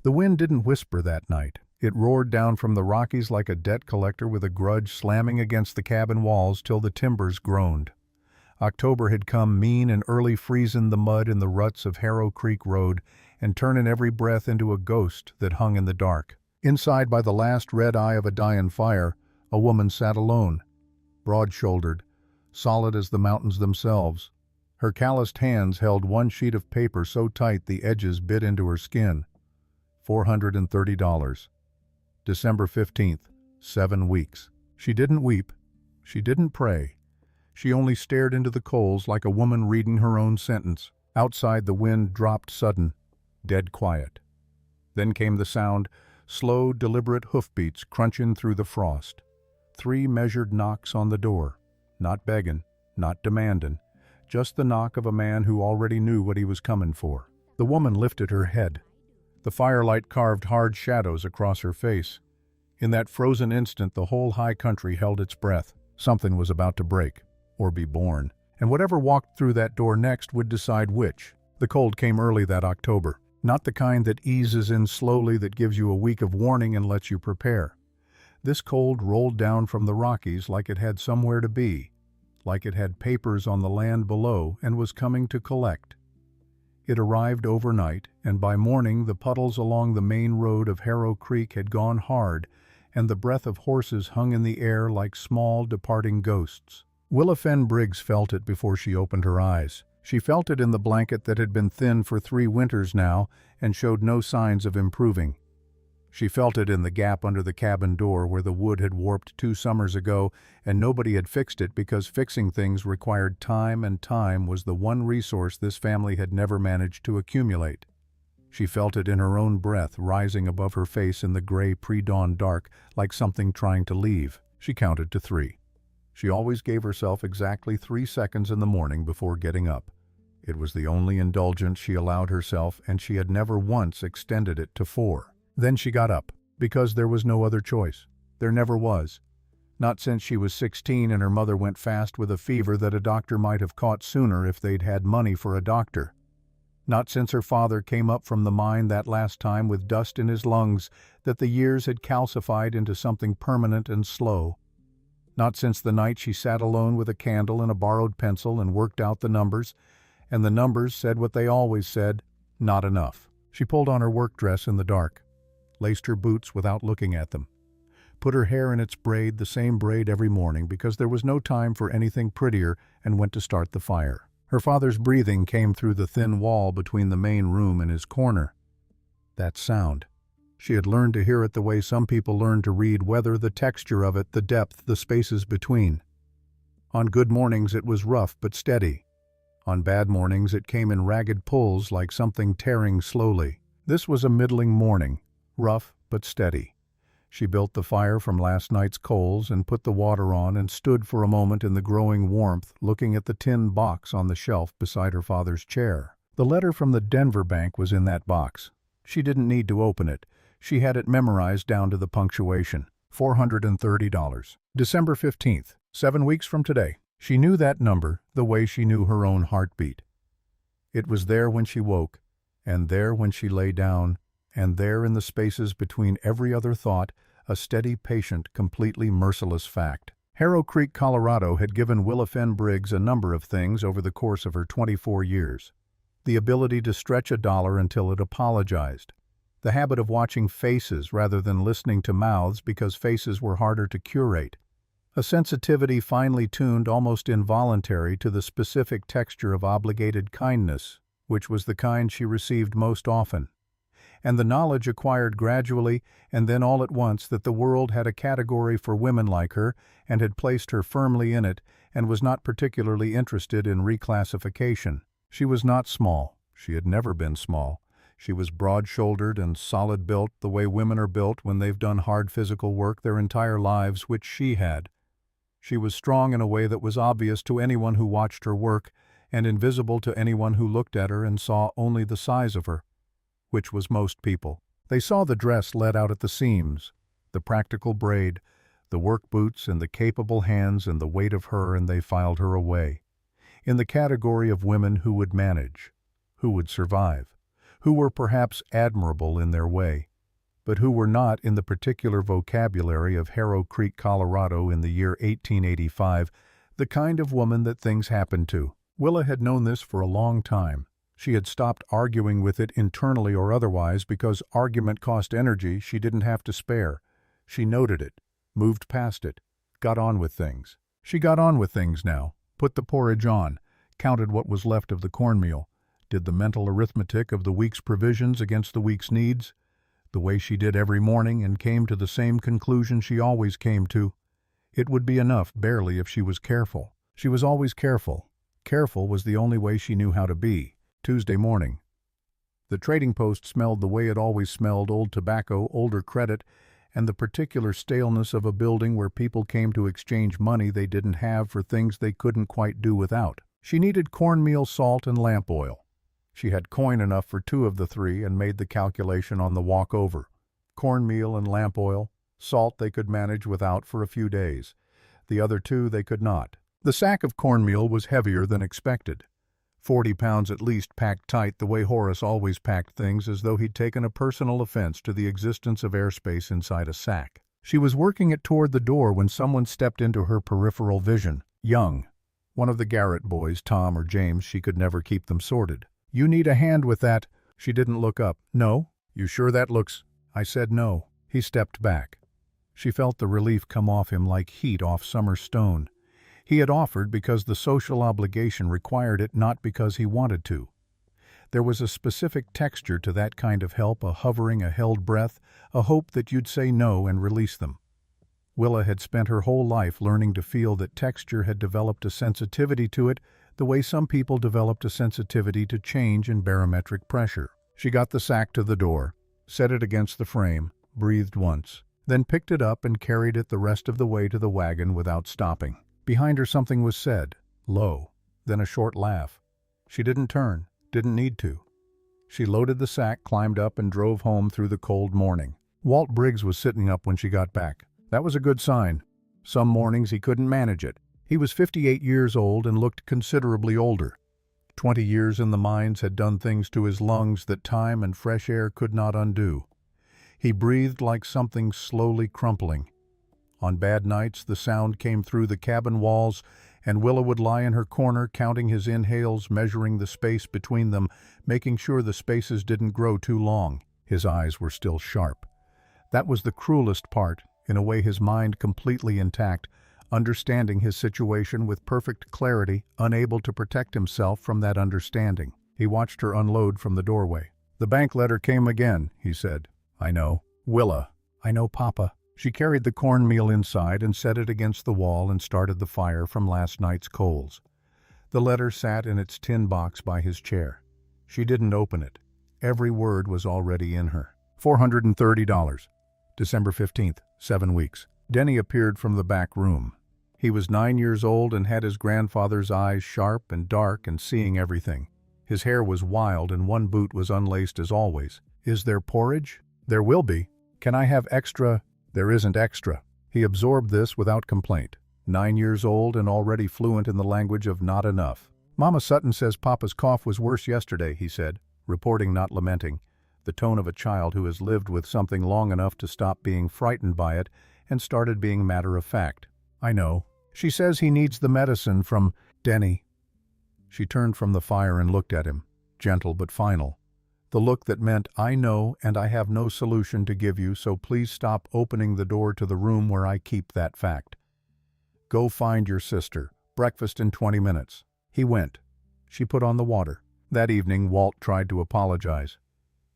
The wind didn't whisper that night. It roared down from the Rockies like a debt collector with a grudge, slamming against the cabin walls till the timbers groaned. October had come mean and early, freezing the mud in the ruts of Harrow Creek Road and turning every breath into a ghost that hung in the dark. Inside, by the last red eye of a dying fire, a woman sat alone, broad-shouldered, solid as the mountains themselves. Her calloused hands held one sheet of paper so tight the edges bit into her skin. $430. December 15th, 7 weeks. She didn't weep. She didn't pray. She only stared into the coals like a woman reading her own sentence. Outside, the wind dropped sudden, dead quiet. Then came the sound, slow, deliberate hoofbeats crunching through the frost. 3 measured knocks on the door. Not begging, not demanding, just the knock of a man who already knew what he was coming for. The woman lifted her head. The firelight carved hard shadows across her face. In that frozen instant, the whole high country held its breath. Something was about to break, or be born, and whatever walked through that door next would decide which. The cold came early that October, not the kind that eases in slowly, that gives you a week of warning and lets you prepare. This cold rolled down from the Rockies like it had somewhere to be, like it had papers on the land below and was coming to collect. It arrived overnight, and by morning the puddles along the main road of Harrow Creek had gone hard, and the breath of horses hung in the air like small departing ghosts. Willa Fenn Briggs felt it before she opened her eyes. She felt it in the blanket that had been thin for 3 winters now and showed no signs of improving. She felt it in the gap under the cabin door where the wood had warped 2 summers ago and nobody had fixed it because fixing things required time, and time was the one resource this family had never managed to accumulate. She felt it in her own breath rising above her face in the gray pre-dawn dark like something trying to leave. She counted to 3. She always gave herself exactly 3 seconds in the morning before getting up. It was the only indulgence she allowed herself, and she had never once extended it to 4. Then she got up, because there was no other choice. There never was. Not since she was 16 and her mother went fast with a fever that a doctor might have caught sooner if they'd had money for a doctor. Not since her father came up from the mine that last time with dust in his lungs that the years had calcified into something permanent and slow. Not since the night she sat alone with a candle and a borrowed pencil and worked out the numbers, and the numbers said what they always said, not enough. She pulled on her work dress in the dark, laced her boots without looking at them, put her hair in its braid, the same braid every morning because there was no time for anything prettier, and went to start the fire. Her father's breathing came through the thin wall between the main room and his corner. That sound. She had learned to hear it the way some people learn to read weather, the texture of it, the depth, the spaces between. On good mornings it was rough but steady. On bad mornings it came in ragged pulls like something tearing slowly. This was a middling morning, rough but steady. She built the fire from last night's coals and put the water on and stood for a moment in the growing warmth looking at the tin box on the shelf beside her father's chair. The letter from the Denver bank was in that box. She didn't need to open it. She had it memorized down to the punctuation. $430. December 15th, 7 weeks from today. She knew that number the way she knew her own heartbeat. It was there when she woke, and there when she lay down, and there in the spaces between every other thought, a steady, patient, completely merciless fact. Harrow Creek, Colorado had given Willa Fenn Briggs a number of things over the course of her 24 years. The ability to stretch a dollar until it apologized. The habit of watching faces rather than listening to mouths because faces were harder to curate. A sensitivity finely tuned, almost involuntary, to the specific texture of obligated kindness, which was the kind she received most often. And the knowledge acquired gradually and then all at once that the world had a category for women like her and had placed her firmly in it and was not particularly interested in reclassification. She was not small. She had never been small. She was broad-shouldered and solid-built the way women are built when they've done hard physical work their entire lives, which she had. She was strong in a way that was obvious to anyone who watched her work and invisible to anyone who looked at her and saw only the size of her, which was most people. They saw the dress let out at the seams, the practical braid, the work boots and the capable hands and the weight of her, and they filed her away. In the category of women who would manage, who would survive, who were perhaps admirable in their way, but who were not in the particular vocabulary of Harrow Creek, Colorado in the year 1885, the kind of woman that things happened to. Willa had known this for a long time. She had stopped arguing with it internally or otherwise because argument cost energy she didn't have to spare. She noted it, moved past it, got on with things. She got on with things now, put the porridge on, counted what was left of the cornmeal, did the mental arithmetic of the week's provisions against the week's needs, the way she did every morning, and came to the same conclusion she always came to. It would be enough barely if she was careful. She was always careful. Careful was the only way she knew how to be. Tuesday morning. The trading post smelled the way it always smelled: old tobacco, older credit, and the particular staleness of a building where people came to exchange money they didn't have for things they couldn't quite do without. She needed cornmeal, salt, and lamp oil. She had coin enough for 2 of the 3 and made the calculation on the walk over. Cornmeal and lamp oil. Salt they could manage without for a few days. The other 2 they could not. The sack of cornmeal was heavier than expected. 40 pounds at least, packed tight the way Horace always packed things, as though he'd taken a personal offense to the existence of airspace inside a sack. She was working it toward the door when someone stepped into her peripheral vision. Young. One of the Garrett boys, Tom or James, she could never keep them sorted. "You need a hand with that." She didn't look up. "No? You sure that looks—" I said no. He stepped back. She felt the relief come off him like heat off summer stone. He had offered because the social obligation required it, not because he wanted to. There was a specific texture to that kind of help, a hovering, a held breath, a hope that you'd say no and release them. Willa had spent her whole life learning to feel that texture, had developed a sensitivity to it, the way some people developed a sensitivity to change in barometric pressure. She got the sack to the door, set it against the frame, breathed once, then picked it up and carried it the rest of the way to the wagon without stopping. Behind her something was said, low, then a short laugh. She didn't turn, didn't need to. She loaded the sack, climbed up, and drove home through the cold morning. Walt Briggs was sitting up when she got back. That was a good sign. Some mornings he couldn't manage it. He was 58 years old and looked considerably older. 20 years in the mines had done things to his lungs that time and fresh air could not undo. He breathed like something slowly crumpling. On bad nights, the sound came through the cabin walls, and Willa would lie in her corner counting his inhales, measuring the space between them, making sure the spaces didn't grow too long. His eyes were still sharp. That was the cruelest part, in a way his mind completely intact, understanding his situation with perfect clarity, unable to protect himself from that understanding. He watched her unload from the doorway. "The bank letter came again," he said. "I know." "Willa." "I know, Papa." She carried the cornmeal inside and set it against the wall and started the fire from last night's coals. The letter sat in its tin box by his chair. She didn't open it. Every word was already in her. $430. December 15th, 7 weeks. Denny appeared from the back room. He was 9 years old and had his grandfather's eyes, sharp and dark and seeing everything. His hair was wild and one boot was unlaced as always. "Is there porridge?" "There will be." "Can I have extra?" "There isn't extra." He absorbed this without complaint. 9 years old and already fluent in the language of not enough. "Mama Sutton says Papa's cough was worse yesterday," he said, reporting, not lamenting, the tone of a child who has lived with something long enough to stop being frightened by it and started being matter-of-fact. "I know. She says he needs the medicine from Denny." She turned from the fire and looked at him, gentle but final. The look that meant, "I know, and I have no solution to give you, so please stop opening the door to the room where I keep that fact. Go find your sister. Breakfast in 20 minutes. He went. She put on the water. That evening, Walt tried to apologize.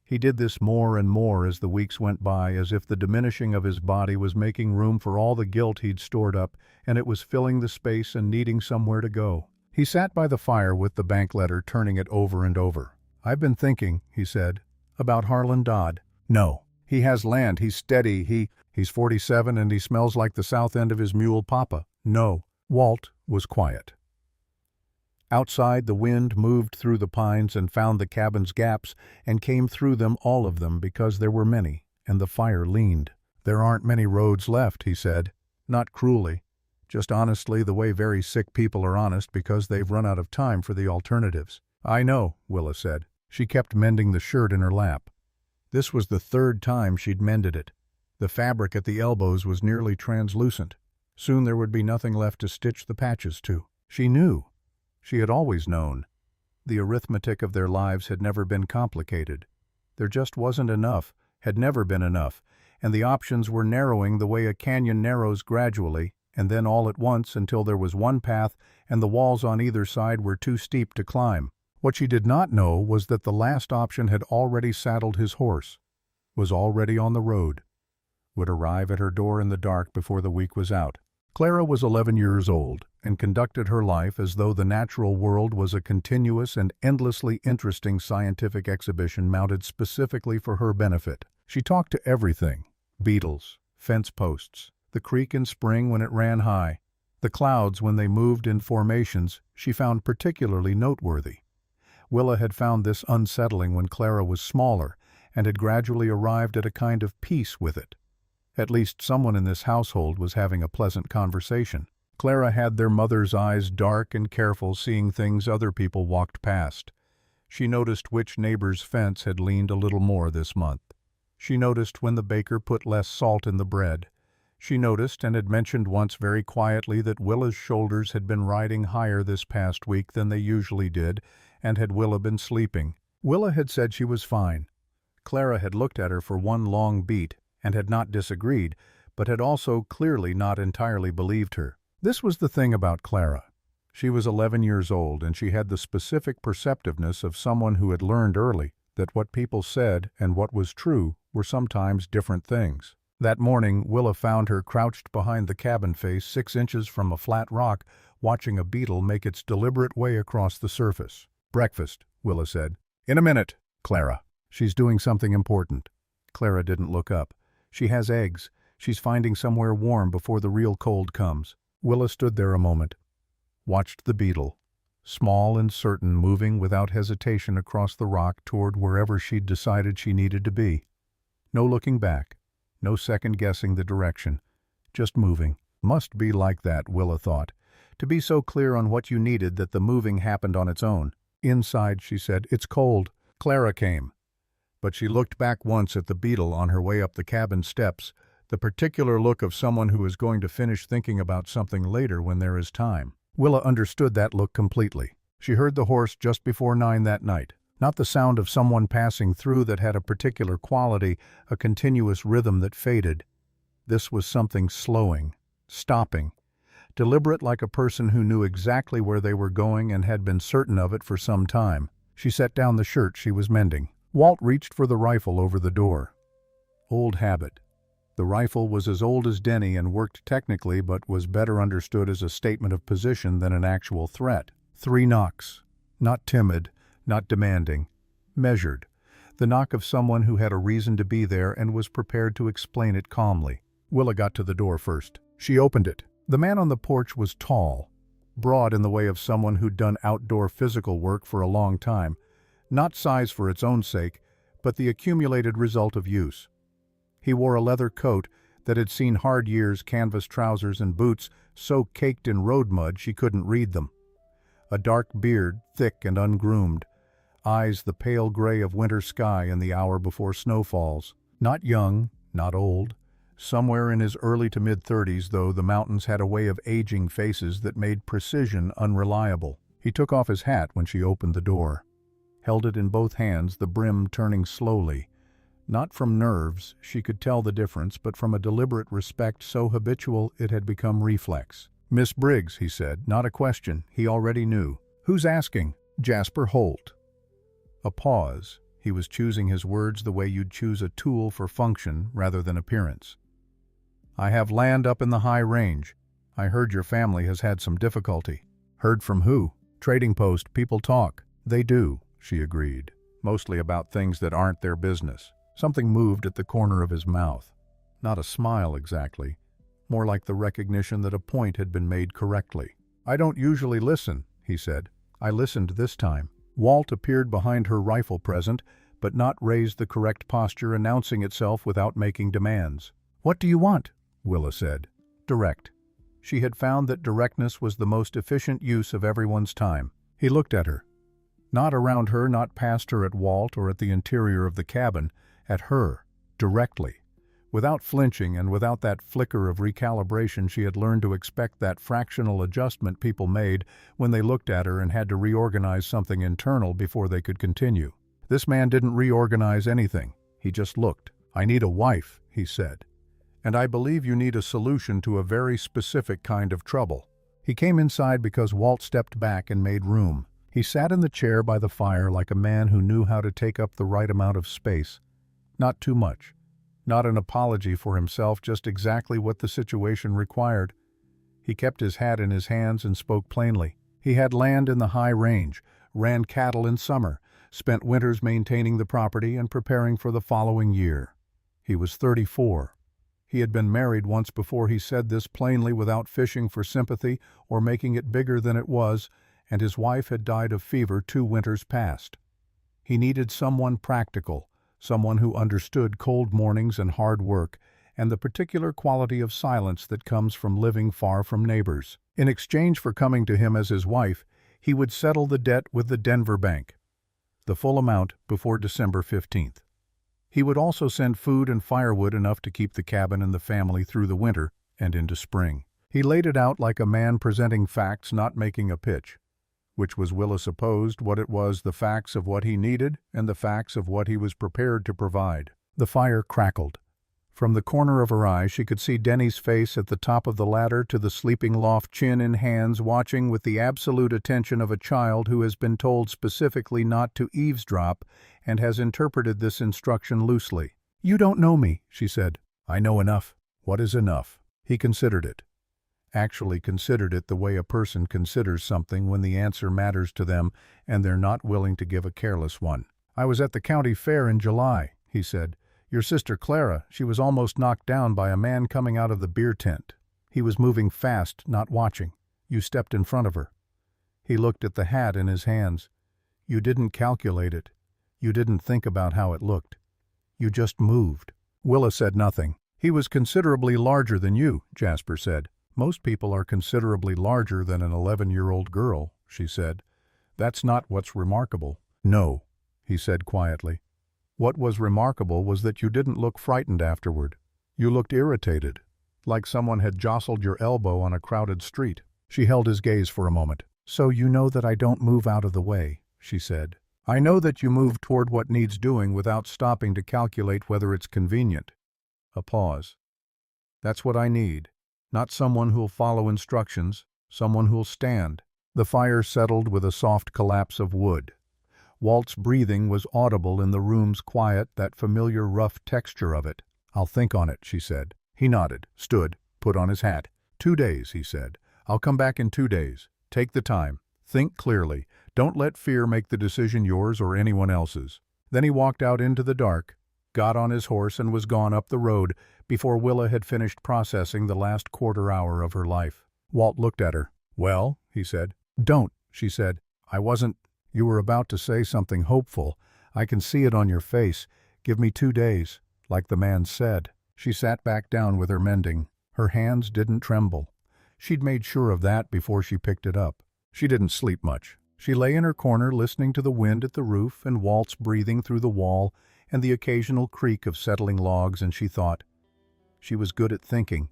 He did this more and more as the weeks went by, as if the diminishing of his body was making room for all the guilt he'd stored up, and it was filling the space and needing somewhere to go. He sat by the fire with the bank letter, turning it over and over. "I've been thinking," he said, "about Harlan Dodd." "No. He has land, he's steady, he's 47 and he smells like the south end of his mule, Papa." "No." Walt was quiet. Outside, the wind moved through the pines and found the cabin's gaps and came through them, all of them, because there were many, and the fire leaned. "There aren't many roads left," he said, not cruelly, just honestly, the way very sick people are honest because they've run out of time for the alternatives. "I know," Willa said. She kept mending the shirt in her lap. This was the third time she'd mended it. The fabric at the elbows was nearly translucent. Soon there would be nothing left to stitch the patches to. She knew. She had always known. The arithmetic of their lives had never been complicated. There just wasn't enough, had never been enough, and the options were narrowing the way a canyon narrows gradually, and then all at once until there was one path and the walls on either side were too steep to climb. What she did not know was that the last option had already saddled his horse, was already on the road, would arrive at her door in the dark before the week was out. Clara was 11 years old and conducted her life as though the natural world was a continuous and endlessly interesting scientific exhibition mounted specifically for her benefit. She talked to everything: beetles, fence posts, the creek in spring when it ran high, the clouds when they moved in formations she found particularly noteworthy. Willa had found this unsettling when Clara was smaller and had gradually arrived at a kind of peace with it. At least someone in this household was having a pleasant conversation. Clara had their mother's eyes dark and careful, seeing things other people walked past. She noticed which neighbor's fence had leaned a little more this month. She noticed when the baker put less salt in the bread. She noticed and had mentioned once very quietly that Willa's shoulders had been riding higher this past week than they usually did, and had Willa been sleeping. Willa had said she was fine. Clara had looked at her for one long beat and had not disagreed, but had also clearly not entirely believed her. This was the thing about Clara. She was 11 years old, and she had the specific perceptiveness of someone who had learned early that what people said and what was true were sometimes different things. That morning, Willa found her crouched behind the cabin face 6 inches from a flat rock, watching a beetle make its deliberate way across the surface. "Breakfast," Willa said. "In a minute, Clara. She's doing something important." Clara didn't look up. "She has eggs. She's finding somewhere warm before the real cold comes." Willa stood there a moment, watched the beetle, small and certain, moving without hesitation across the rock toward wherever she'd decided she needed to be. No looking back, no second-guessing the direction, just moving. Must be like that, Willa thought, to be so clear on what you needed that the moving happened on its own. "Inside," she said. "It's cold." Clara came, but she looked back once at the beetle on her way up the cabin steps, the particular look of someone who is going to finish thinking about something later when there is time. Willa understood that look completely. She heard the horse just before 9 that night. Not the sound of someone passing through that had a particular quality, a continuous rhythm that faded. This was something slowing, stopping, deliberate, like a person who knew exactly where they were going and had been certain of it for some time. She set down the shirt she was mending. Walt reached for the rifle over the door. Old habit. The rifle was as old as Denny and worked technically, but was better understood as a statement of position than an actual threat. 3 knocks. Not timid, not demanding. Measured. The knock of someone who had a reason to be there and was prepared to explain it calmly. Willa got to the door first. She opened it. The man on the porch was tall, broad in the way of someone who'd done outdoor physical work for a long time. Not size for its own sake, but the accumulated result of use. He wore a leather coat that had seen hard years, canvas trousers and boots so caked in road mud she couldn't read them. A dark beard, thick and ungroomed. Eyes the pale gray of winter sky in the hour before snow falls. Not young, not old. Somewhere in his early to mid-30s, though the mountains had a way of aging faces that made precision unreliable. He took off his hat when she opened the door. Held it in both hands, the brim turning slowly. Not from nerves, she could tell the difference, but from a deliberate respect so habitual it had become reflex. "Miss Briggs," he said, not a question, he already knew. "Who's asking?" "Jasper Holt." A pause. He was choosing his words the way you'd choose a tool for function rather than appearance. "I have land up in the high range. I heard your family has had some difficulty." "Heard from who?" "Trading post, people talk." "They do," she agreed, "mostly about things that aren't their business." Something moved at the corner of his mouth. Not a smile exactly, more like the recognition that a point had been made correctly. "I don't usually listen," he said. "I listened this time." Walt appeared behind her rifle present, but not raised the correct posture, announcing itself without making demands. "What do you want?" Willa said. Direct. She had found that directness was the most efficient use of everyone's time. He looked at her. Not around her, not past her at Walt or at the interior of the cabin, at her, directly. Without flinching and without that flicker of recalibration, she had learned to expect that fractional adjustment people made when they looked at her and had to reorganize something internal before they could continue. This man didn't reorganize anything. He just looked. "I need a wife," he said. "And I believe you need a solution to a very specific kind of trouble." He came inside because Walt stepped back and made room. He sat in the chair by the fire like a man who knew how to take up the right amount of space. Not too much. Not an apology for himself, just exactly what the situation required. He kept his hat in his hands and spoke plainly. He had land in the high range, ran cattle in summer, spent winters maintaining the property and preparing for the following year. He was 34. He had been married once before. He said this plainly without fishing for sympathy or making it bigger than it was, and his wife had died of fever 2 winters past. He needed someone practical, someone who understood cold mornings and hard work, and the particular quality of silence that comes from living far from neighbors. In exchange for coming to him as his wife, he would settle the debt with the Denver bank, the full amount before December 15th. He would also send food and firewood enough to keep the cabin and the family through the winter and into spring. He laid it out like a man presenting facts, not making a pitch. Which was, Willa supposed, what it was, the facts of what he needed and the facts of what he was prepared to provide. The fire crackled. From the corner of her eye she could see Denny's face at the top of the ladder to the sleeping loft, chin in hands, watching with the absolute attention of a child who has been told specifically not to eavesdrop and has interpreted this instruction loosely. "You don't know me," she said. "I know enough." What is enough? He considered it. Actually considered it the way a person considers something when the answer matters to them and they're not willing to give a careless one. "I was at the county fair in July," he said. "Your sister Clara, she was almost knocked down by a man coming out of the beer tent. He was moving fast, not watching. You stepped in front of her." He looked at the hat in his hands. "You didn't calculate it. You didn't think about how it looked. You just moved." Willa said nothing. "He was considerably larger than you," Jasper said. "Most people are considerably larger than an 11-year-old girl," she said. "That's not what's remarkable." "No," he said quietly. "What was remarkable was that you didn't look frightened afterward. You looked irritated, like someone had jostled your elbow on a crowded street." She held his gaze for a moment. "So you know that I don't move out of the way," she said. "I know that you move toward what needs doing without stopping to calculate whether it's convenient." A pause. "That's what I need. Not someone who'll follow instructions, someone who'll stand." The fire settled with a soft collapse of wood. Walt's breathing was audible in the room's quiet, that familiar rough texture of it. "I'll think on it," she said. He nodded, stood, put on his hat. 2 days, he said. "I'll come back in 2 days. Take the time. Think clearly. Don't let fear make the decision yours or anyone else's." Then he walked out into the dark, got on his horse and was gone up the road before Willa had finished processing the last quarter hour of her life. Walt looked at her. "Well," he said. "Don't," she said. "I wasn't—" "You were about to say something hopeful. I can see it on your face. Give me 2 days, like the man said." She sat back down with her mending. Her hands didn't tremble. She'd made sure of that before she picked it up. She didn't sleep much. She lay in her corner listening to the wind at the roof and Walt's breathing through the wall and the occasional creak of settling logs, and she thought. She was good at thinking.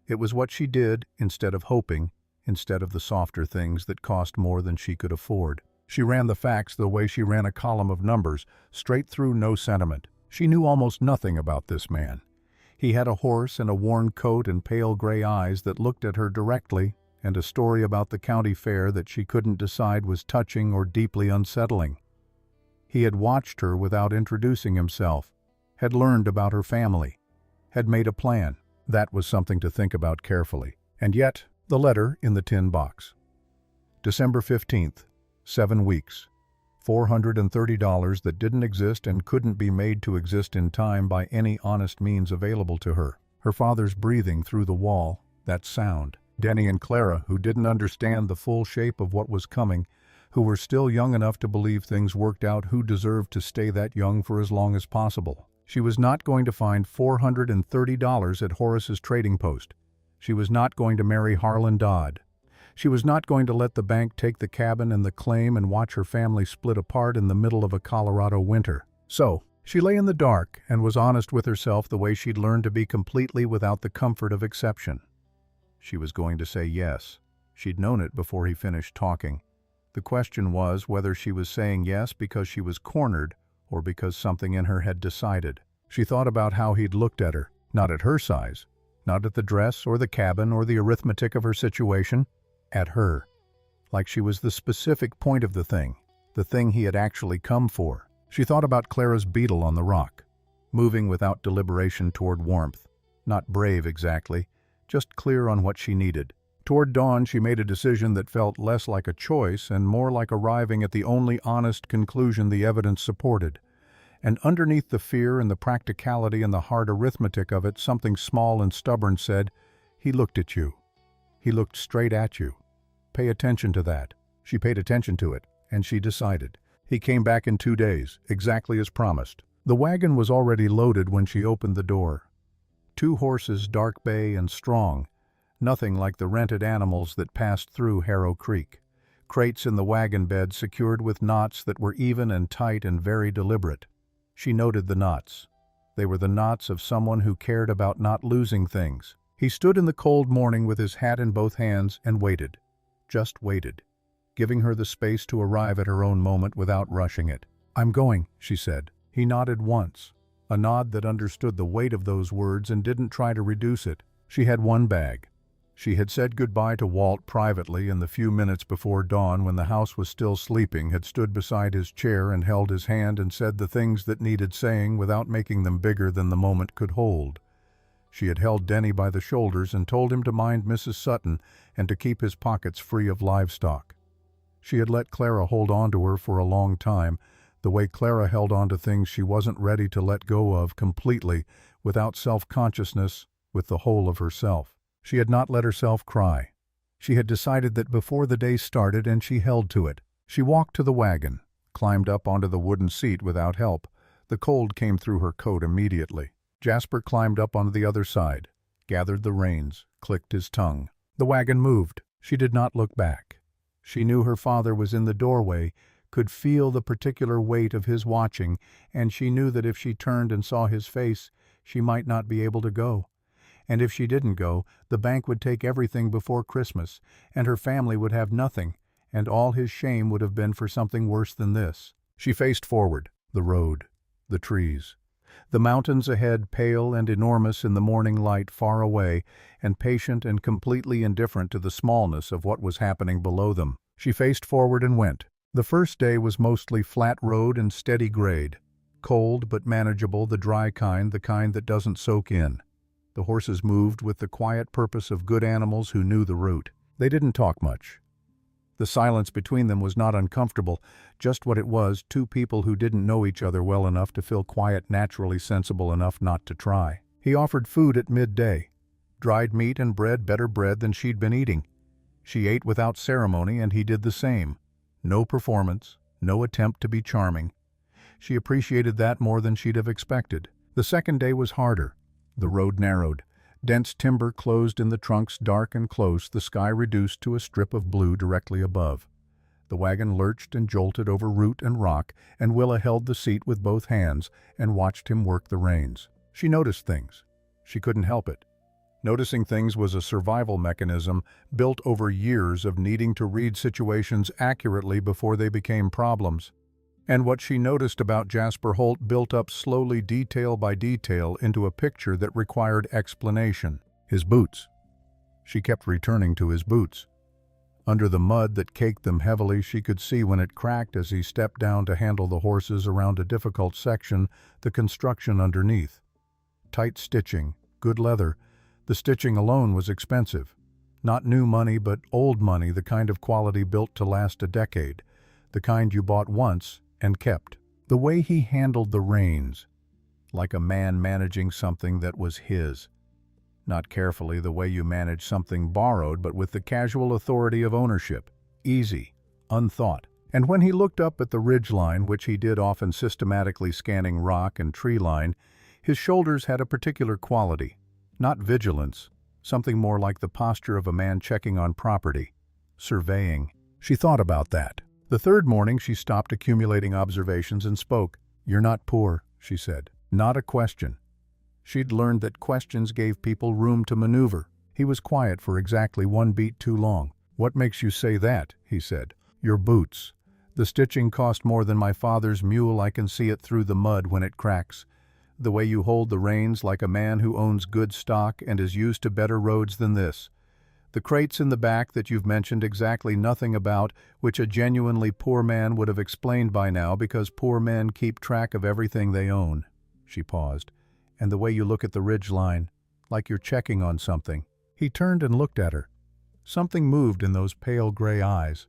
It was what she did instead of hoping, instead of the softer things that cost more than she could afford. She ran the facts the way she ran a column of numbers, straight through, no sentiment. She knew almost nothing about this man. He had a horse and a worn coat and pale gray eyes that looked at her directly, and a story about the county fair that she couldn't decide was touching or deeply unsettling. He had watched her without introducing himself, had learned about her family, had made a plan. That was something to think about carefully. And yet, the letter in the tin box. December 15th, 7 weeks. $430 that didn't exist and couldn't be made to exist in time by any honest means available to her. Her father's breathing through the wall, that sound. Denny and Clara, who didn't understand the full shape of what was coming, who were still young enough to believe things worked out, who deserved to stay that young for as long as possible. She was not going to find $430 at Horace's trading post. She was not going to marry Harlan Dodd. She was not going to let the bank take the cabin and the claim and watch her family split apart in the middle of a Colorado winter. So, she lay in the dark and was honest with herself the way she'd learned to be completely without the comfort of exception. She was going to say yes. She'd known it before he finished talking. The question was whether she was saying yes because she was cornered or because something in her had decided. She thought about how he'd looked at her, not at her size, not at the dress or the cabin or the arithmetic of her situation, at her. Like she was the specific point of the thing he had actually come for. She thought about Clara's beetle on the rock, moving without deliberation toward warmth. Not brave exactly, just clear on what she needed. Toward dawn, she made a decision that felt less like a choice and more like arriving at the only honest conclusion the evidence supported. And underneath the fear and the practicality and the hard arithmetic of it, something small and stubborn said, "He looked at you. He looked straight at you. Pay attention to that." She paid attention to it, and she decided. He came back in 2 days, exactly as promised. The wagon was already loaded when she opened the door. 2 horses, dark bay and strong, nothing like the rented animals that passed through Harrow Creek. Crates in the wagon bed secured with knots that were even and tight and very deliberate. She noted the knots. They were the knots of someone who cared about not losing things. He stood in the cold morning with his hat in both hands and waited. Just waited, giving her the space to arrive at her own moment without rushing it. "I'm going," she said. He nodded once, a nod that understood the weight of those words and didn't try to reduce it. She had one bag. She had said goodbye to Walt privately in the few minutes before dawn when the house was still sleeping, had stood beside his chair and held his hand and said the things that needed saying without making them bigger than the moment could hold. She had held Denny by the shoulders and told him to mind Mrs. Sutton and to keep his pockets free of livestock. She had let Clara hold on to her for a long time, the way Clara held on to things she wasn't ready to let go of completely, without self-consciousness, with the whole of herself. She had not let herself cry. She had decided that before the day started, and she held to it. She walked to the wagon, climbed up onto the wooden seat without help. The cold came through her coat immediately. Jasper climbed up onto the other side, gathered the reins, clicked his tongue. The wagon moved. She did not look back. She knew her father was in the doorway, could feel the particular weight of his watching, and she knew that if she turned and saw his face, she might not be able to go. And if she didn't go, the bank would take everything before Christmas, and her family would have nothing, and all his shame would have been for something worse than this. She faced forward, the road, the trees. The mountains ahead, pale and enormous in the morning light far away, and patient and completely indifferent to the smallness of what was happening below them. She faced forward and went. The first day was mostly flat road and steady grade. Cold but manageable, the dry kind, the kind that doesn't soak in. The horses moved with the quiet purpose of good animals who knew the route. They didn't talk much. The silence between them was not uncomfortable, just what it was, 2 people who didn't know each other well enough to feel quiet naturally sensible enough not to try. He offered food at midday. Dried meat and bread, better bread than she'd been eating. She ate without ceremony, and he did the same. No performance, no attempt to be charming. She appreciated that more than she'd have expected. The second day was harder. The road narrowed. Dense timber closed in the trunks, dark and close, the sky reduced to a strip of blue directly above. The wagon lurched and jolted over root and rock, and Willa held the seat with both hands and watched him work the reins. She noticed things. She couldn't help it. Noticing things was a survival mechanism built over years of needing to read situations accurately before they became problems. And what she noticed about Jasper Holt built up slowly, detail by detail, into a picture that required explanation. His boots. She kept returning to his boots. Under the mud that caked them heavily, she could see when it cracked as he stepped down to handle the horses around a difficult section, the construction underneath. Tight stitching, good leather. The stitching alone was expensive. Not new money, but old money, the kind of quality built to last a decade. The kind you bought once and kept. The way he handled the reins, like a man managing something that was his. Not carefully, the way you manage something borrowed, but with the casual authority of ownership. Easy, unthought. And when he looked up at the ridgeline, which he did often systematically scanning rock and tree line, his shoulders had a particular quality. Not vigilance, something more like the posture of a man checking on property. surveying. She thought about that. The third morning she stopped accumulating observations and spoke. "You're not poor," she said. Not a question. She'd learned that questions gave people room to maneuver. He was quiet for exactly 1 beat too long. "What makes you say that?" he said. "Your boots. The stitching cost more than my father's mule. I can see it through the mud when it cracks. The way you hold the reins like a man who owns good stock and is used to better roads than this. The crates in the back that you've mentioned exactly nothing about, which a genuinely poor man would have explained by now because poor men keep track of everything they own." She paused. "And the way you look at the ridge line, like you're checking on something." He turned and looked at her. Something moved in those pale gray eyes.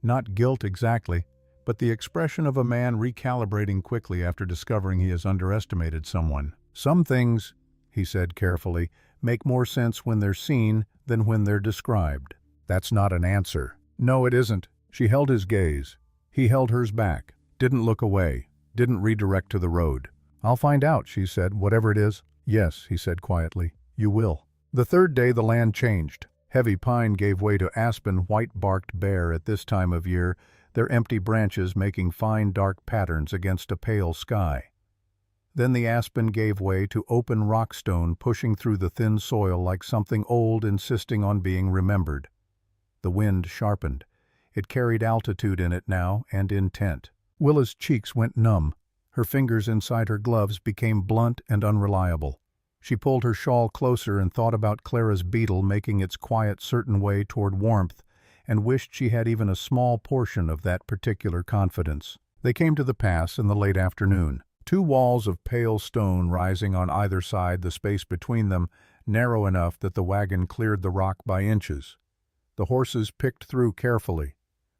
Not guilt exactly, but the expression of a man recalibrating quickly after discovering he has underestimated someone. "Some things," he said carefully, "make more sense when they're seen than when they're described." "That's not an answer." "No, it isn't." She held his gaze. He held hers back, didn't look away, didn't redirect to the road. "I'll find out," she said, "whatever it is." "Yes," he said quietly, "you will." The third day the land changed. Heavy pine gave way to aspen, white-barked bare at this time of year, their empty branches making fine dark patterns against a pale sky. Then the aspen gave way to open rockstone pushing through the thin soil like something old insisting on being remembered. The wind sharpened. It carried altitude in it now and intent. Willa's cheeks went numb. Her fingers inside her gloves became blunt and unreliable. She pulled her shawl closer and thought about Clara's beetle making its quiet certain way toward warmth, and wished she had even a small portion of that particular confidence. They came to the pass in the late afternoon. 2 walls of pale stone rising on either side, the space between them narrow enough that the wagon cleared the rock by inches. The horses picked through carefully.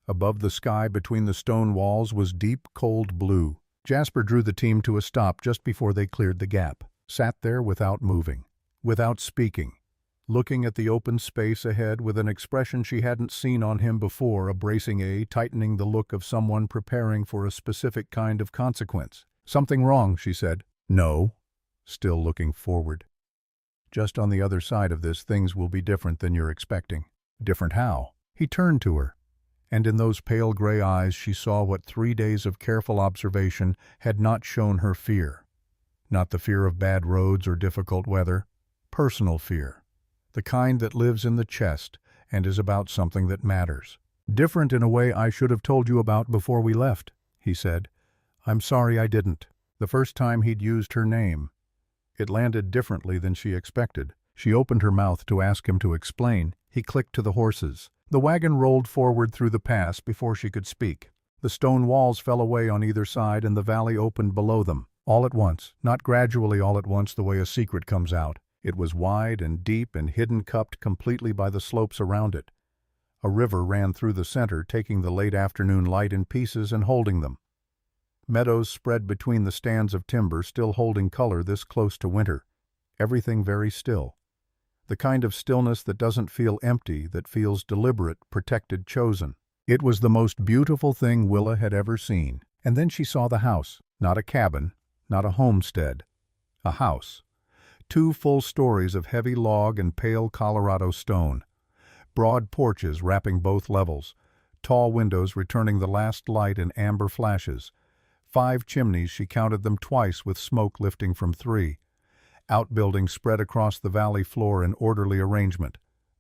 Above the sky between the stone walls was deep, cold blue. Jasper drew the team to a stop just before they cleared the gap, sat there without moving, without speaking, looking at the open space ahead with an expression she hadn't seen on him before, a bracing tightening the look of someone preparing for a specific kind of consequence. "Something wrong," she said. "No," still looking forward. "Just on the other side of this, things will be different than you're expecting." "Different how?" He turned to her, and in those pale gray eyes she saw what 3 days of careful observation had not shown her: fear. Not the fear of bad roads or difficult weather, personal fear. The kind that lives in the chest and is about something that matters. "Different in a way I should have told you about before we left," he said. "I'm sorry I didn't." The first time he'd used her name. It landed differently than she expected. She opened her mouth to ask him to explain. He clicked to the horses. The wagon rolled forward through the pass before she could speak. The stone walls fell away on either side and the valley opened below them. All at once, not gradually all at once the way a secret comes out. It was wide and deep and hidden, cupped completely by the slopes around it. A river ran through the center, taking the late afternoon light in pieces and holding them. Meadows spread between the stands of timber, still holding color this close to winter. Everything very still. The kind of stillness that doesn't feel empty, that feels deliberate, protected, chosen. It was the most beautiful thing Willa had ever seen. And then she saw the house. Not a cabin, not a homestead. A house. 2 full stories of heavy log and pale Colorado stone. Broad porches wrapping both levels. Tall windows returning the last light in amber flashes. 5 chimneys, she counted them twice, with smoke lifting from 3. Outbuildings spread across the valley floor in orderly arrangement.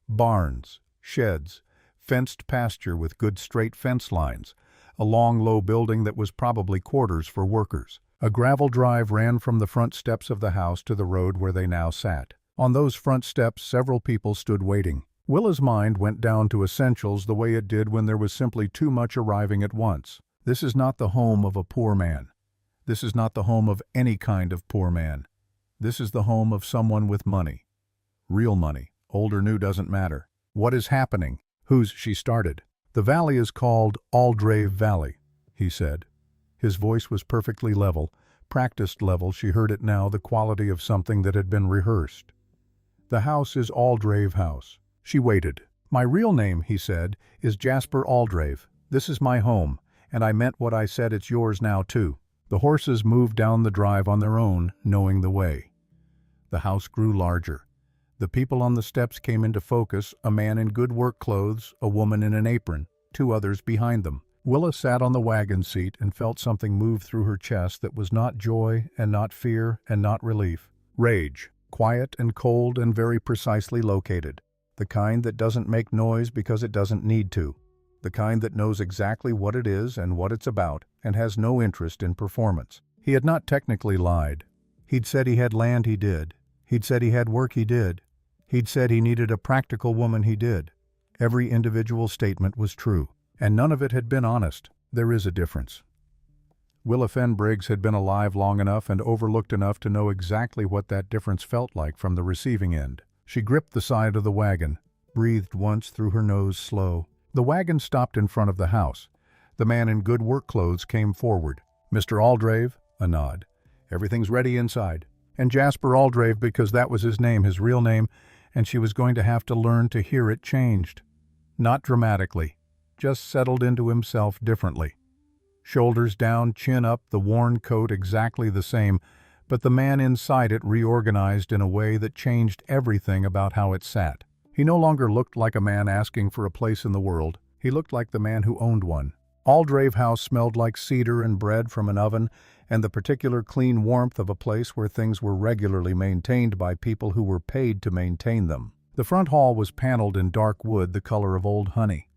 Barns, sheds, fenced pasture with good straight fence lines. A long, low building that was probably quarters for workers. A gravel drive ran from the front steps of the house to the road where they now sat. On those front steps several people stood waiting. Willa's mind went down to essentials the way it did when there was simply too much arriving at once. This is not the home of a poor man. This is not the home of any kind of poor man. This is the home of someone with money. Real money. Old or new doesn't matter. "What is happening?" She started. "The valley is called Aldrave Valley," he said. His voice was perfectly level, practiced level. She heard it now, the quality of something that had been rehearsed. "The house is Aldrave House." She waited. "My real name," he said, "is Jasper Aldrave. This is my home, and I meant what I said. It's yours now, too." The horses moved down the drive on their own, knowing the way. The house grew larger. The people on the steps came into focus, a man in good work clothes, a woman in an apron, two others behind them. Willa sat on the wagon seat and felt something move through her chest that was not joy and not fear and not relief. Rage, quiet and cold and very precisely located. The kind that doesn't make noise because it doesn't need to. The kind that knows exactly what it is and what it's about and has no interest in performance. He had not technically lied. He'd said he had land, he did. He'd said he had work, he did. He'd said he needed a practical woman, he did. Every individual statement was true. And none of it had been honest. There is a difference. Willa Fenn Briggs had been alive long enough and overlooked enough to know exactly what that difference felt like from the receiving end. She gripped the side of the wagon, breathed once through her nose slow. The wagon stopped in front of the house. The man in good work clothes came forward. "Mr. Aldrave?" A nod. "Everything's ready inside." And Jasper Aldrave, because that was his name, his real name, and she was going to have to learn to hear it changed. Not dramatically. Just settled into himself differently. Shoulders down, chin up, the worn coat exactly the same, but the man inside it reorganized in a way that changed everything about how it sat. He no longer looked like a man asking for a place in the world. He looked like the man who owned one. Aldrave House smelled like cedar and bread from an oven, and the particular clean warmth of a place where things were regularly maintained by people who were paid to maintain them. The front hall was paneled in dark wood the color of old honey.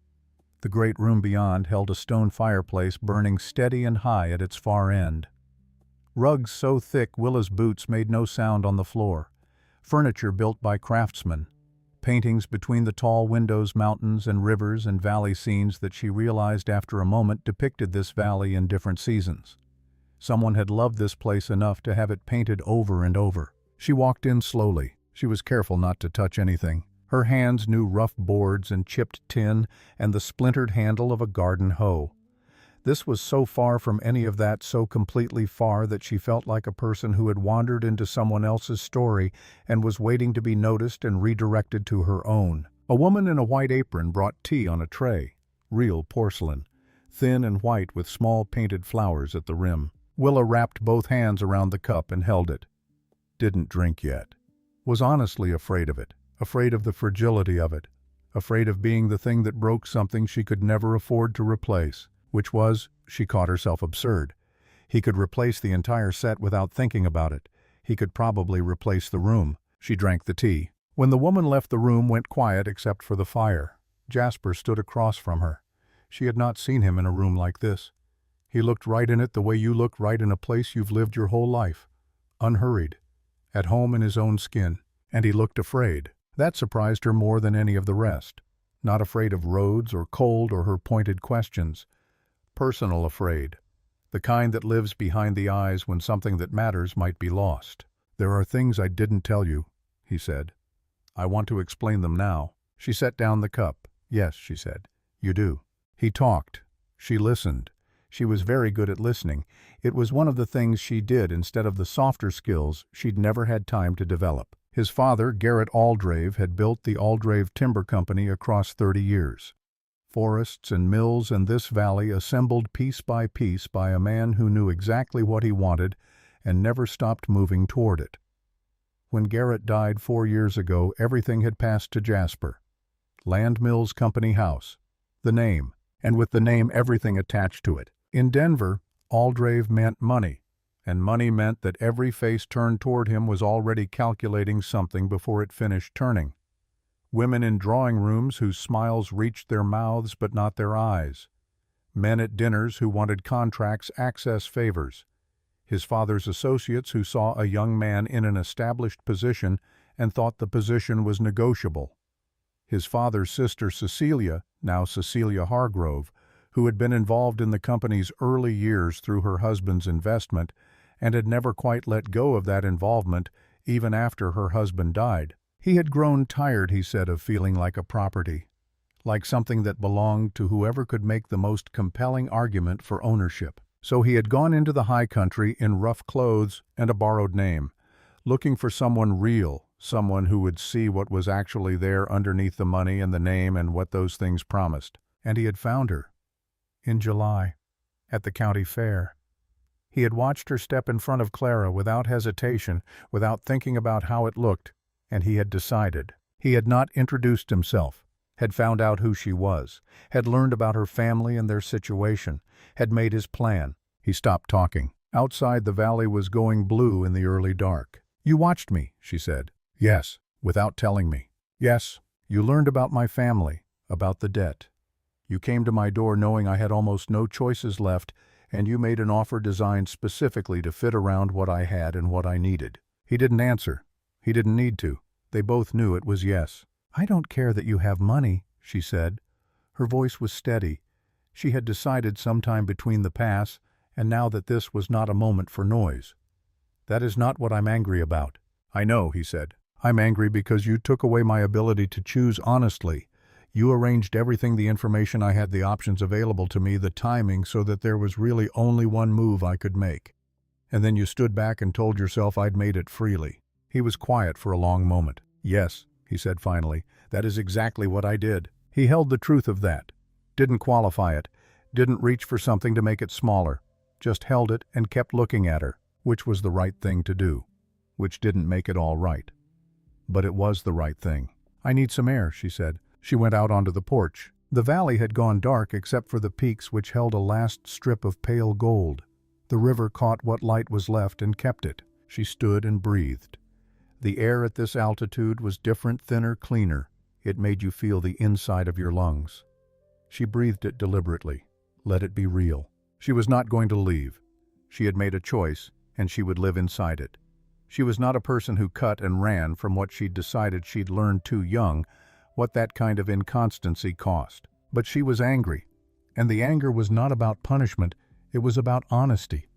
The great room beyond held a stone fireplace burning steady and high at its far end. Rugs so thick Willa's boots made no sound on the floor. Furniture built by craftsmen. Paintings between the tall windows, mountains and rivers and valley scenes that she realized after a moment depicted this valley in different seasons. Someone had loved this place enough to have it painted over and over. She walked in slowly. She was careful not to touch anything. Her hands knew rough boards and chipped tin and the splintered handle of a garden hoe. This was so far from any of that, so completely far that she felt like a person who had wandered into someone else's story and was waiting to be noticed and redirected to her own. A woman in a white apron brought tea on a tray. Real porcelain. Thin and white with small painted flowers at the rim. Willa wrapped both hands around the cup and held it. Didn't drink yet. Was honestly afraid of it. Afraid of the fragility of it, afraid of being the thing that broke something she could never afford to replace, which was, she caught herself absurd. He could replace the entire set without thinking about it. He could probably replace the room. She drank the tea. When the woman left the room, went quiet except for the fire. Jasper stood across from her. She had not seen him in a room like this. He looked right in it the way you look right in a place you've lived your whole life. Unhurried. At home in his own skin. And he looked afraid. That surprised her more than any of the rest. Not afraid of roads or cold or her pointed questions. Personal afraid. The kind that lives behind the eyes when something that matters might be lost. "There are things I didn't tell you," he said. "I want to explain them now." She set down the cup. "Yes," she said. "You do." He talked. She listened. She was very good at listening. It was one of the things she did instead of the softer skills she'd never had time to develop. His father, Garrett Aldrave, had built the Aldrave Timber Company across 30 years. Forests and mills in this valley assembled piece by piece by a man who knew exactly what he wanted and never stopped moving toward it. When Garrett died 4 years ago, everything had passed to Jasper. Land Mills Company House. The name, and with the name everything attached to it. In Denver, Aldrave meant money. And money meant that every face turned toward him was already calculating something before it finished turning. Women in drawing rooms whose smiles reached their mouths but not their eyes. Men at dinners who wanted contracts, access, favors. His father's associates who saw a young man in an established position and thought the position was negotiable. His father's sister Cecilia, now Cecilia Hargrove, who had been involved in the company's early years through her husband's investment and had never quite let go of that involvement even after her husband died. He had grown tired, he said, of feeling like a property, like something that belonged to whoever could make the most compelling argument for ownership. So he had gone into the high country in rough clothes and a borrowed name, looking for someone real, someone who would see what was actually there underneath the money and the name and what those things promised. And he had found her. In July, at the county fair. He had watched her step in front of Clara without hesitation, without thinking about how it looked. And he had decided. He had not introduced himself, had found out who she was, had learned about her family and their situation, had made his plan. He stopped talking. Outside, the valley was going blue in the early dark. "You watched me," she said. "Yes," without telling me. "Yes." "You learned about my family, about the debt. You came to my door knowing I had almost no choices left, and you made an offer designed specifically to fit around what I had and what I needed." He didn't answer. He didn't need to. They both knew it was yes. "I don't care that you have money," she said. Her voice was steady. She had decided sometime between the pass and now that this was not a moment for noise. "That is not what I'm angry about." "I know," he said. "I'm angry because you took away my ability to choose honestly. You arranged everything, the information I had, the options available to me, the timing, so that there was really only one move I could make. And then you stood back and told yourself I'd made it freely." He was quiet for a long moment. "Yes," he said finally, "that is exactly what I did." He held the truth of that. Didn't qualify it. Didn't reach for something to make it smaller. Just held it and kept looking at her, which was the right thing to do. Which didn't make it all right. But it was the right thing. "I need some air," she said. She went out onto the porch. The valley had gone dark except for the peaks which held a last strip of pale gold. The river caught what light was left and kept it. She stood and breathed. The air at this altitude was different, thinner, cleaner. It made you feel the inside of your lungs. She breathed it deliberately. Let it be real. She was not going to leave. She had made a choice, and she would live inside it. She was not a person who cut and ran from what she'd decided she'd learned too young, what that kind of inconstancy cost. But she was angry, and the anger was not about punishment, it was about honesty.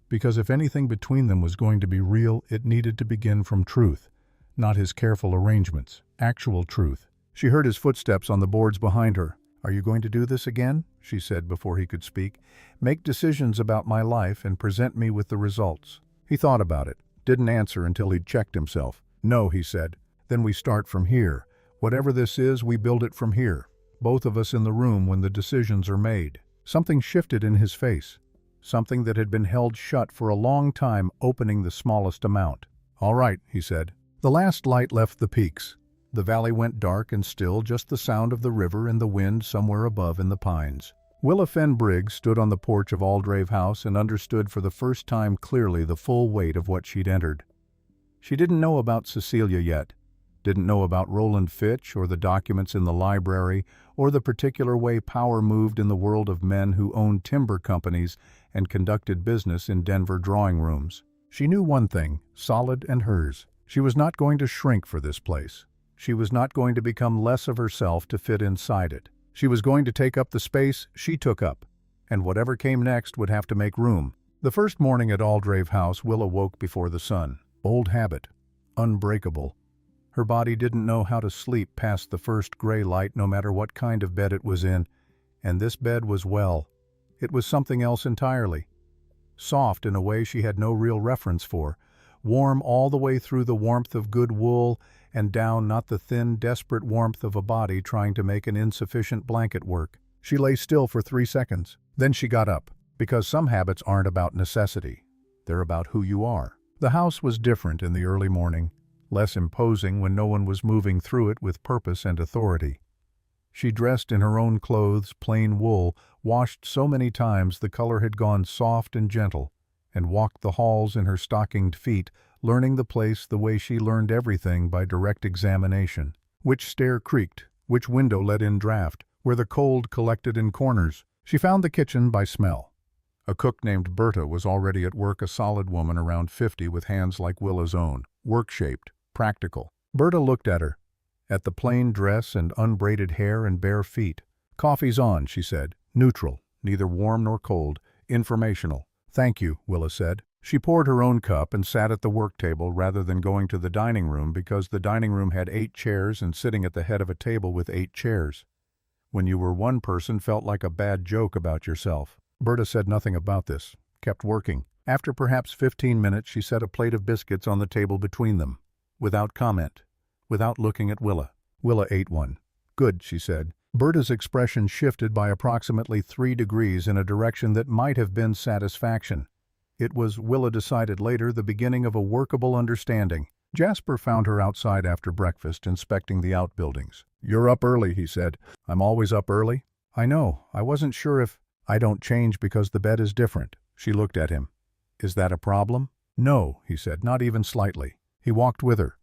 Because if anything between them was going to be real, it needed to begin from truth, not his careful arrangements, actual truth. She heard his footsteps on the boards behind her. "Are you going to do this again?" she said before he could speak. "Make decisions about my life and present me with the results." He thought about it, didn't answer until he'd checked himself. "No," he said. "Then we start from here. Whatever this is, we build it from here. Both of us in the room when the decisions are made." Something shifted in his face. Something that had been held shut for a long time, opening the smallest amount. "All right," he said. The last light left the peaks. The valley went dark and still, just the sound of the river and the wind somewhere above in the pines. Willa Fenn Briggs stood on the porch of Aldrave House and understood for the first time clearly the full weight of what she'd entered. She didn't know about Cecilia yet, didn't know about Roland Fitch or the documents in the library or the particular way power moved in the world of men who owned timber companies and conducted business in Denver drawing rooms. She knew one thing, solid and hers. She was not going to shrink for this place. She was not going to become less of herself to fit inside it. She was going to take up the space she took up, and whatever came next would have to make room. The first morning at Aldrave House, Willa woke before the sun. Old habit. Unbreakable. Her body didn't know how to sleep past the first gray light no matter what kind of bed it was in, and this bed was well. It was something else entirely. Soft in a way she had no real reference for, warm all the way through the warmth of good wool and down not the thin, desperate warmth of a body trying to make an insufficient blanket work. She lay still for 3 seconds. Then she got up, because some habits aren't about necessity. They're about who you are. The house was different in the early morning, less imposing when no one was moving through it with purpose and authority. She dressed in her own clothes, plain wool, washed so many times the color had gone soft and gentle, and walked the halls in her stockinged feet, learning the place the way she learned everything by direct examination. Which stair creaked, which window let in draft, where the cold collected in corners. She found the kitchen by smell. A cook named Berta was already at work, a solid woman around 50 with hands like Willa's own, work-shaped, practical. Berta looked at her, at the plain dress and unbraided hair and bare feet. "Coffee's on," she said. "Neutral, neither warm nor cold, informational." "Thank you," Willa said. She poured her own cup and sat at the work table rather than going to the dining room because the dining room had 8 chairs and sitting at the head of a table with 8 chairs. When you were one person felt like a bad joke about yourself. Berta said nothing about this, kept working. After perhaps 15 minutes she set a plate of biscuits on the table between them, without comment, without looking at Willa. Willa ate one. "Good," she said. Berta's expression shifted by approximately 3 degrees in a direction that might have been satisfaction. It was, Willa decided later, the beginning of a workable understanding. Jasper found her outside after breakfast, inspecting the outbuildings. "You're up early," he said. "I'm always up early." "I know. I wasn't sure if—" "I don't change because the bed is different." She looked at him. "Is that a problem?" "No," he said, "not even slightly." He walked with her.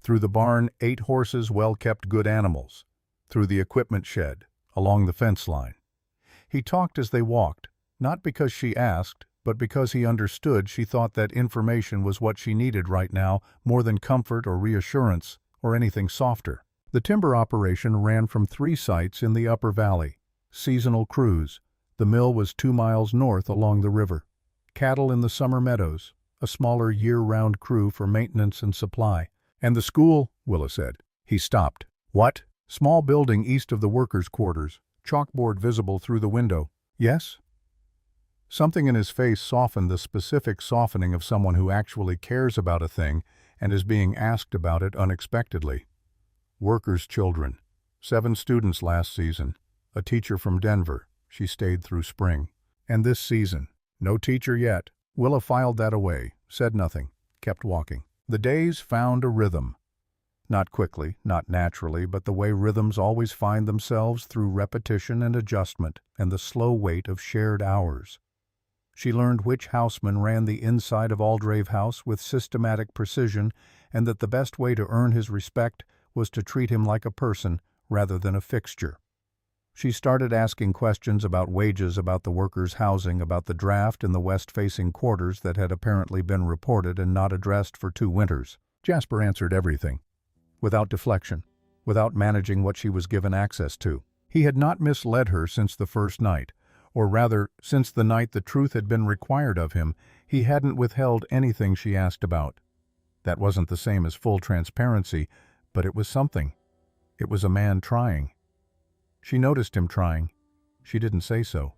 Through the barn, 8 horses, well-kept good animals. Through the equipment shed, along the fence line. He talked as they walked, not because she asked, but because he understood she thought that information was what she needed right now, more than comfort or reassurance or anything softer. The timber operation ran from 3 sites in the upper valley. Seasonal crews. The mill was 2 miles north along the river. Cattle in the summer meadows. A smaller year-round crew for maintenance and supply. "And the school," Willa said. He stopped. "What?" "Small building east of the workers' quarters. Chalkboard visible through the window." "Yes?" Something in his face softened, the specific softening of someone who actually cares about a thing and is being asked about it unexpectedly. "Workers' children. 7 students last season. A teacher from Denver. She stayed through spring. And this season. No teacher yet." Willa filed that away, said nothing, kept walking. The days found a rhythm. Not quickly, not naturally, but the way rhythms always find themselves through repetition and adjustment and the slow weight of shared hours. She learned which houseman ran the inside of Aldrave House with systematic precision, and that the best way to earn his respect was to treat him like a person rather than a fixture. She started asking questions about wages, about the workers' housing, about the draft in the west-facing quarters that had apparently been reported and not addressed for 2 winters. Jasper answered everything, without deflection, without managing what she was given access to. He had not misled her since the first night, or rather, since the night the truth had been required of him. He hadn't withheld anything she asked about. That wasn't the same as full transparency, but it was something. It was a man trying. She noticed him trying. She didn't say so.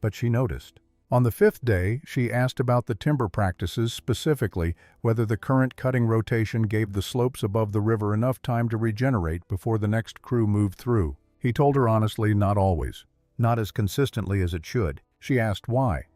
But she noticed. On the 5th day, she asked about the timber practices, specifically whether the current cutting rotation gave the slopes above the river enough time to regenerate before the next crew moved through. He told her honestly, not always. Not as consistently as it should. She asked why.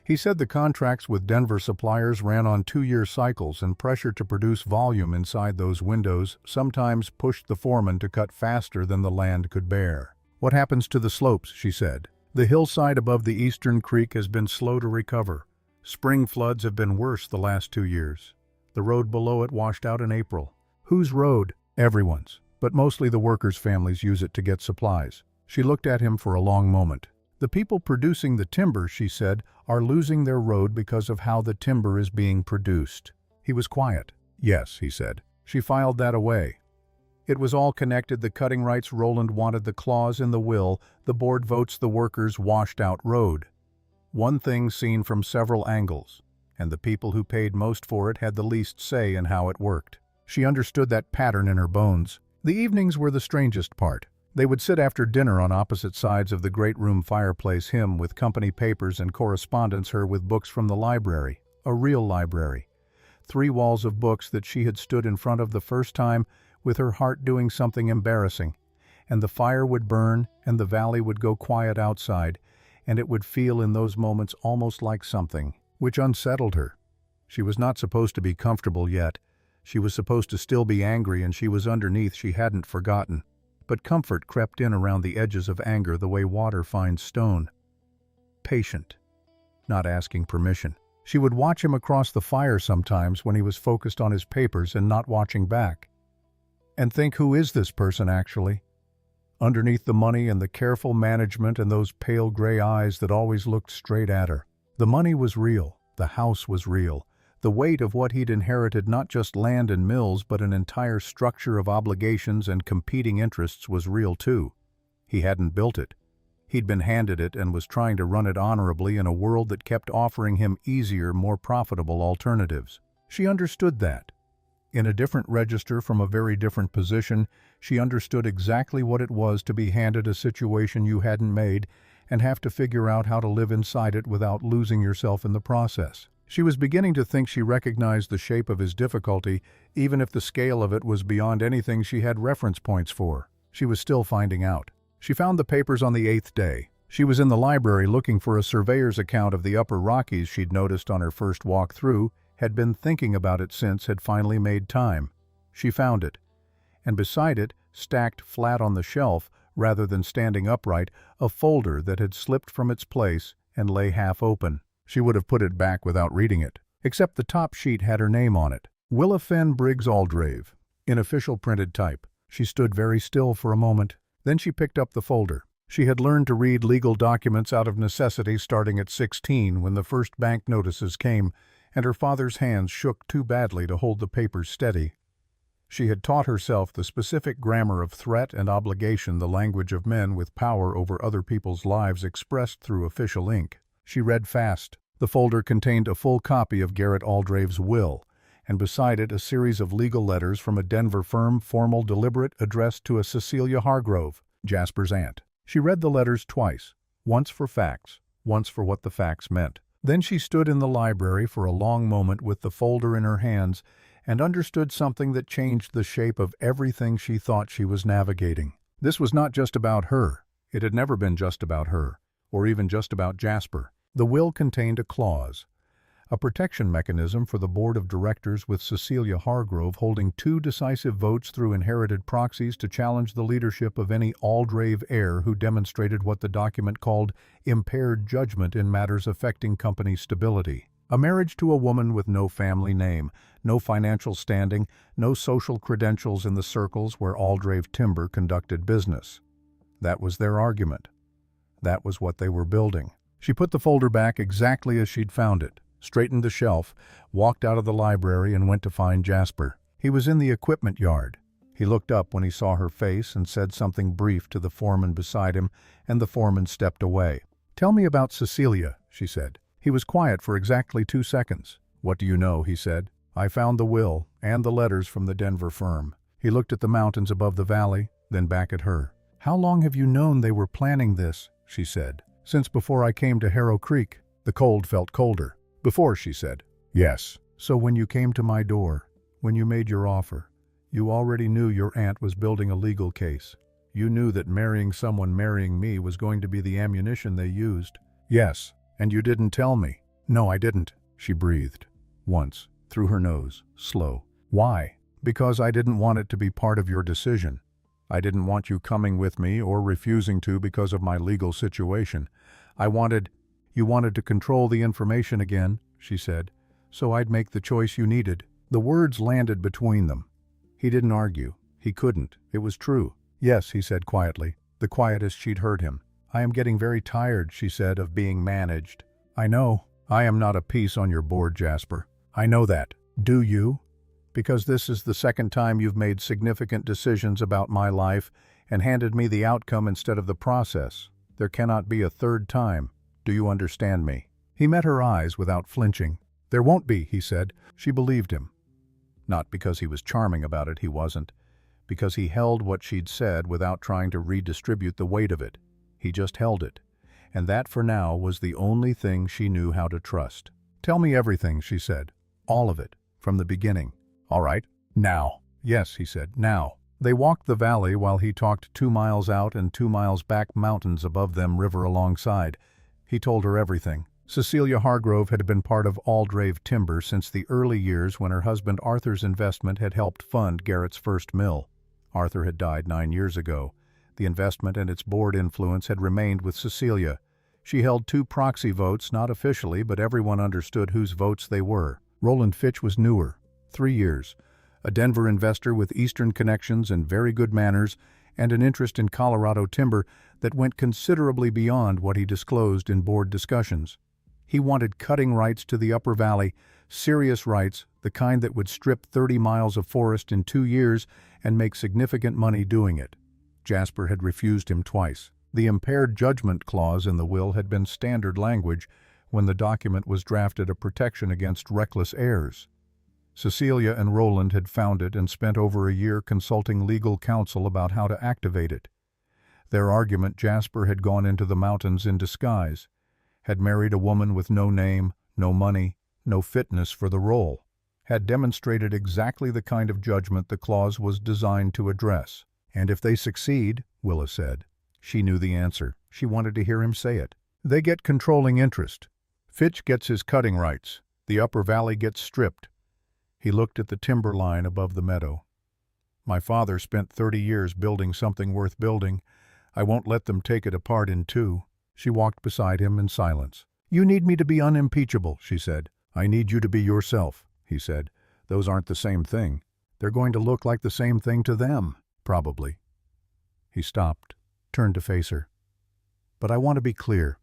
He said the contracts with Denver suppliers ran on 2-year cycles, and pressure to produce volume inside those windows sometimes pushed the foreman to cut faster than the land could bear. "What happens to the slopes?" she said. "The hillside above the eastern creek has been slow to recover. Spring floods have been worse the last 2 years. The road below it washed out in April." "Whose road?" "Everyone's, but mostly the workers' families use it to get supplies." She looked at him for a long moment. "The people producing the timber," she said, "are losing their road because of how the timber is being produced." He was quiet. "Yes," he said. She filed that away. It was all connected. The cutting rights Roland wanted, the clause in the will, the board votes, the workers' washed-out road. One thing seen from several angles, and the people who paid most for it had the least say in how it worked. She understood that pattern in her bones. The evenings were the strangest part. They would sit after dinner on opposite sides of the great room fireplace, him with company papers and correspondence, her with books from the library, a real library. 3 walls of books that she had stood in front of the first time, with her heart doing something embarrassing. And the fire would burn, and the valley would go quiet outside, and it would feel in those moments almost like something, which unsettled her. She was not supposed to be comfortable yet. She was supposed to still be angry, and she was underneath. She hadn't forgotten. But comfort crept in around the edges of anger the way water finds stone. Patient. Not asking permission. She would watch him across the fire sometimes when he was focused on his papers and not watching back. And think, who is this person actually? Underneath the money and the careful management and those pale gray eyes that always looked straight at her. The money was real. The house was real. The weight of what he'd inherited, not just land and mills, but an entire structure of obligations and competing interests, was real too. He hadn't built it. He'd been handed it and was trying to run it honorably in a world that kept offering him easier, more profitable alternatives. She understood that. In a different register, from a very different position, she understood exactly what it was to be handed a situation you hadn't made and have to figure out how to live inside it without losing yourself in the process. She was beginning to think she recognized the shape of his difficulty, even if the scale of it was beyond anything she had reference points for. She was still finding out. She found the papers on the 8th day. She was in the library looking for a surveyor's account of the Upper Rockies she'd noticed on her first walk through. had been thinking about it since, had finally made time. She found it, and beside it, stacked flat on the shelf, rather than standing upright, a folder that had slipped from its place and lay half open. She would have put it back without reading it, except the top sheet had her name on it. Willa Fenn Briggs Aldrave, in official printed type. She stood very still for a moment. Then she picked up the folder. She had learned to read legal documents out of necessity starting at 16 when the first bank notices came, and her father's hands shook too badly to hold the papers steady. She had taught herself the specific grammar of threat and obligation, the language of men with power over other people's lives expressed through official ink. She read fast. The folder contained a full copy of Garrett Aldrave's will, and beside it a series of legal letters from a Denver firm, formal, deliberate, addressed to a Cecilia Hargrove, Jasper's aunt. She read the letters twice, once for facts, once for what the facts meant. Then she stood in the library for a long moment with the folder in her hands and understood something that changed the shape of everything she thought she was navigating. This was not just about her. It had never been just about her, or even just about Jasper. The will contained a clause, a protection mechanism for the board of directors, with Cecilia Hargrove holding 2 decisive votes through inherited proxies to challenge the leadership of any Aldrave heir who demonstrated what the document called impaired judgment in matters affecting company stability. A marriage to a woman with no family name, no financial standing, no social credentials in the circles where Aldrave Timber conducted business. That was their argument. That was what they were building. She put the folder back exactly as she'd found it, straightened the shelf, walked out of the library, and went to find Jasper. He was in the equipment yard. He looked up when he saw her face and said something brief to the foreman beside him, and the foreman stepped away. "Tell me about Cecilia," she said. He was quiet for exactly 2 seconds. "What do you know?" he said. "I found the will and the letters from the Denver firm." He looked at the mountains above the valley, then back at her. "How long have you known they were planning this?" she said. "Since before I came to Harrow Creek." The cold felt colder. "Before," she said. "Yes." "So when you came to my door, when you made your offer, you already knew your aunt was building a legal case. You knew that marrying someone marrying me was going to be the ammunition they used." "Yes. And you didn't tell me." "No, I didn't," she breathed. Once, through her nose, slow. "Why?" "Because I didn't want it to be part of your decision. I didn't want you coming with me or refusing to because of my legal situation. You wanted to control the information again," she said, "so I'd make the choice you needed." The words landed between them. He didn't argue. He couldn't. It was true. "Yes," he said quietly, the quietest she'd heard him. "I am getting very tired," she said, "of being managed." "I know. I am not a piece on your board, Jasper. I know that. Do you? Because this is the second time you've made significant decisions about my life and handed me the outcome instead of the process. There cannot be a third time. Do you understand me?" He met her eyes without flinching. "There won't be," he said. She believed him. Not because he was charming about it, he wasn't. Because he held what she'd said without trying to redistribute the weight of it. He just held it. And that, for now, was the only thing she knew how to trust. "Tell me everything," she said. "All of it. From the beginning." "All right. Now." "Yes," he said. "Now." They walked the valley while he talked 2 miles out and 2 miles back, mountains above them, river alongside. He told her everything. Cecilia Hargrove had been part of Aldrave Timber since the early years when her husband Arthur's investment had helped fund Garrett's first mill. Arthur had died 9 years ago. The investment and its board influence had remained with Cecilia. She held 2 proxy votes, not officially, but everyone understood whose votes they were. Roland Fitch was newer, 3 years, a Denver investor with Eastern connections and very good manners, and an interest in Colorado timber that went considerably beyond what he disclosed in board discussions. He wanted cutting rights to the Upper Valley, serious rights, the kind that would strip 30 miles of forest in 2 years and make significant money doing it. Jasper had refused him twice. The impaired judgment clause in the will had been standard language when the document was drafted, a protection against reckless heirs. Cecilia and Roland had found it and spent over a year consulting legal counsel about how to activate it. Their argument: Jasper had gone into the mountains in disguise, had married a woman with no name, no money, no fitness for the role, had demonstrated exactly the kind of judgment the clause was designed to address. "And if they succeed," Willa said. She knew the answer. She wanted to hear him say it. "They get controlling interest. Fitch gets his cutting rights. The upper valley gets stripped. He looked at the timber line above the meadow. My father spent 30 years building something worth building. I won't let them take it apart in two. She walked beside him in silence. You need me to be unimpeachable, she said. I need you to be yourself, he said. Those aren't the same thing. They're going to look like the same thing to them, probably. He stopped, turned to face her. But I want to be clear.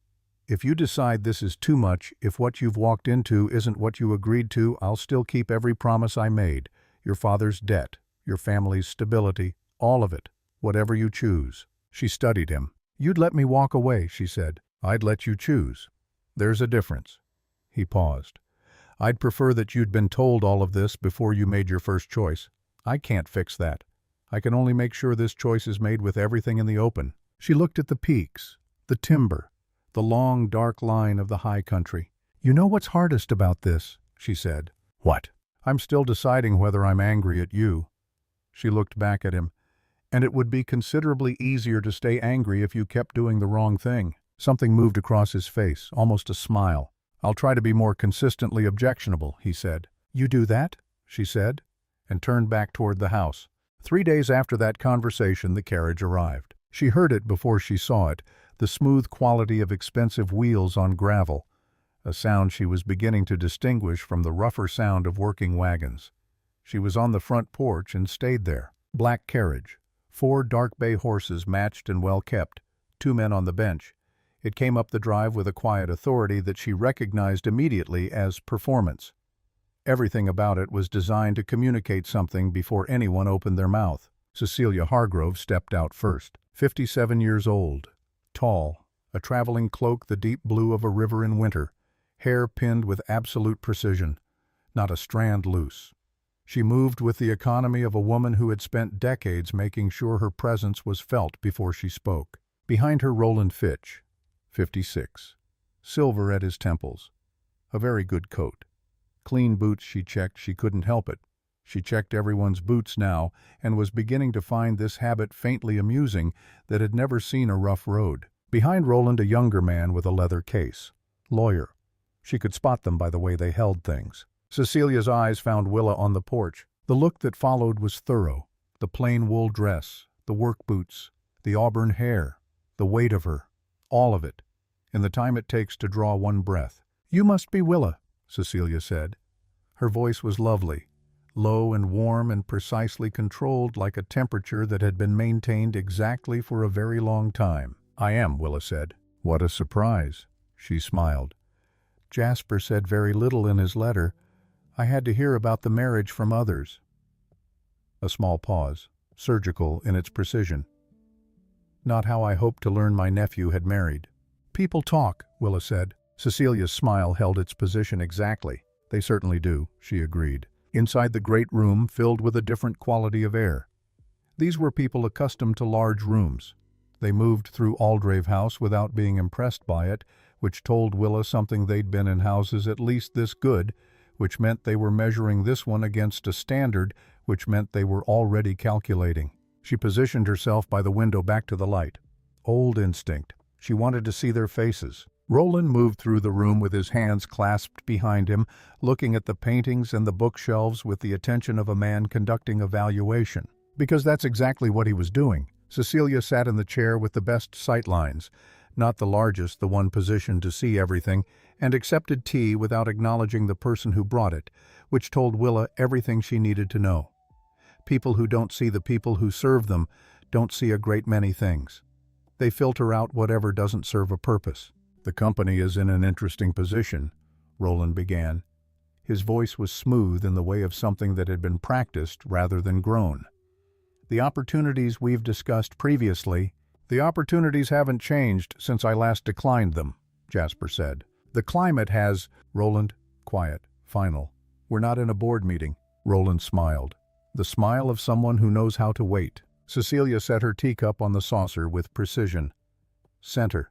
If you decide this is too much, if what you've walked into isn't what you agreed to, I'll still keep every promise I made. Your father's debt, your family's stability, all of it, whatever you choose. She studied him. You'd let me walk away, she said. I'd let you choose. There's a difference. He paused. I'd prefer that you'd been told all of this before you made your first choice. I can't fix that. I can only make sure this choice is made with everything in the open. She looked at the peaks, the timber, the long, dark line of the high country. You know what's hardest about this, she said. What? I'm still deciding whether I'm angry at you. She looked back at him. And it would be considerably easier to stay angry if you kept doing the wrong thing. Something moved across his face, almost a smile. I'll try to be more consistently objectionable, he said. You do that? She said, and turned back toward the house. 3 days after that conversation, the carriage arrived. She heard it before she saw it, the smooth quality of expensive wheels on gravel, a sound she was beginning to distinguish from the rougher sound of working wagons. She was on the front porch and stayed there. Black carriage, 4 dark bay horses matched and well kept, 2 men on the bench. It came up the drive with a quiet authority that she recognized immediately as performance. Everything about it was designed to communicate something before anyone opened their mouth. Cecilia Hargrove stepped out first, 57 years old, tall, a traveling cloak the deep blue of a river in winter, hair pinned with absolute precision, not a strand loose. She moved with the economy of a woman who had spent decades making sure her presence was felt before she spoke. Behind her, Roland Fitch, 56, silver at his temples, a very good coat. Clean boots, she checked. She couldn't help it. She checked everyone's boots now and was beginning to find this habit faintly amusing that had never seen a rough road. Behind Roland, a younger man with a leather case. Lawyer. She could spot them by the way they held things. Cecilia's eyes found Willa on the porch. The look that followed was thorough. The plain wool dress, the work boots, the auburn hair, the weight of her, all of it, in the time it takes to draw one breath. You must be Willa, Cecilia said. Her voice was lovely, low and warm and precisely controlled like a temperature that had been maintained exactly for a very long time. I am, Willa said. What a surprise, she smiled. Jasper said very little in his letter. I had to hear about the marriage from others. A small pause, surgical in its precision. Not how I hoped to learn my nephew had married. People talk, Willa said. Cecilia's smile held its position exactly. They certainly do, she agreed. Inside the great room filled with a different quality of air. These were people accustomed to large rooms. They moved through Aldrave House without being impressed by it, which told Willa something they'd been in houses at least this good, which meant they were measuring this one against a standard, which meant they were already calculating. She positioned herself by the window back to the light. Old instinct. She wanted to see their faces. Roland moved through the room with his hands clasped behind him, looking at the paintings and the bookshelves with the attention of a man conducting a valuation. Because that's exactly what he was doing. Cecilia sat in the chair with the best sight lines, not the largest, the one positioned to see everything, and accepted tea without acknowledging the person who brought it, which told Willa everything she needed to know. People who don't see the people who serve them don't see a great many things. They filter out whatever doesn't serve a purpose. The company is in an interesting position, Roland began. His voice was smooth in the way of something that had been practiced rather than grown. The opportunities we've discussed previously, the opportunities haven't changed since I last declined them, Jasper said. The climate has, Roland, quiet, final. We're not in a board meeting. Roland smiled. The smile of someone who knows how to wait. Cecilia set her teacup on the saucer with precision. Center.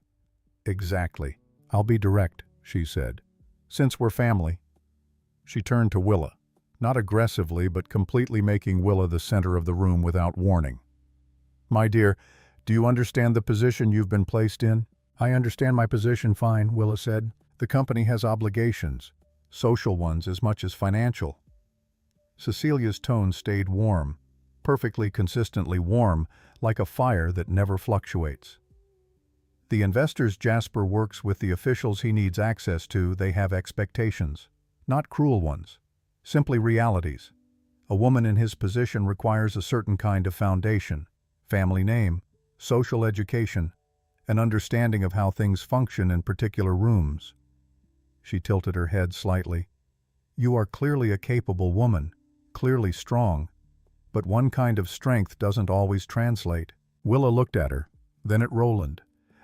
Exactly. I'll be direct, she said. Since we're family. She turned to Willa, not aggressively but completely making Willa the center of the room without warning. My dear, do you understand the position you've been placed in? I understand my position fine, Willa said. The company has obligations. social ones as much as financial. Cecilia's tone stayed warm, perfectly consistently warm, like a fire that never fluctuates. The investors Jasper works with, the officials he needs access to, they have expectations. Not cruel ones. Simply realities. A woman in his position requires a certain kind of foundation, family name, social education, an understanding of how things function in particular rooms. She tilted her head slightly. You are clearly a capable woman, clearly strong, but one kind of strength doesn't always translate. Willa looked at her, then at Roland,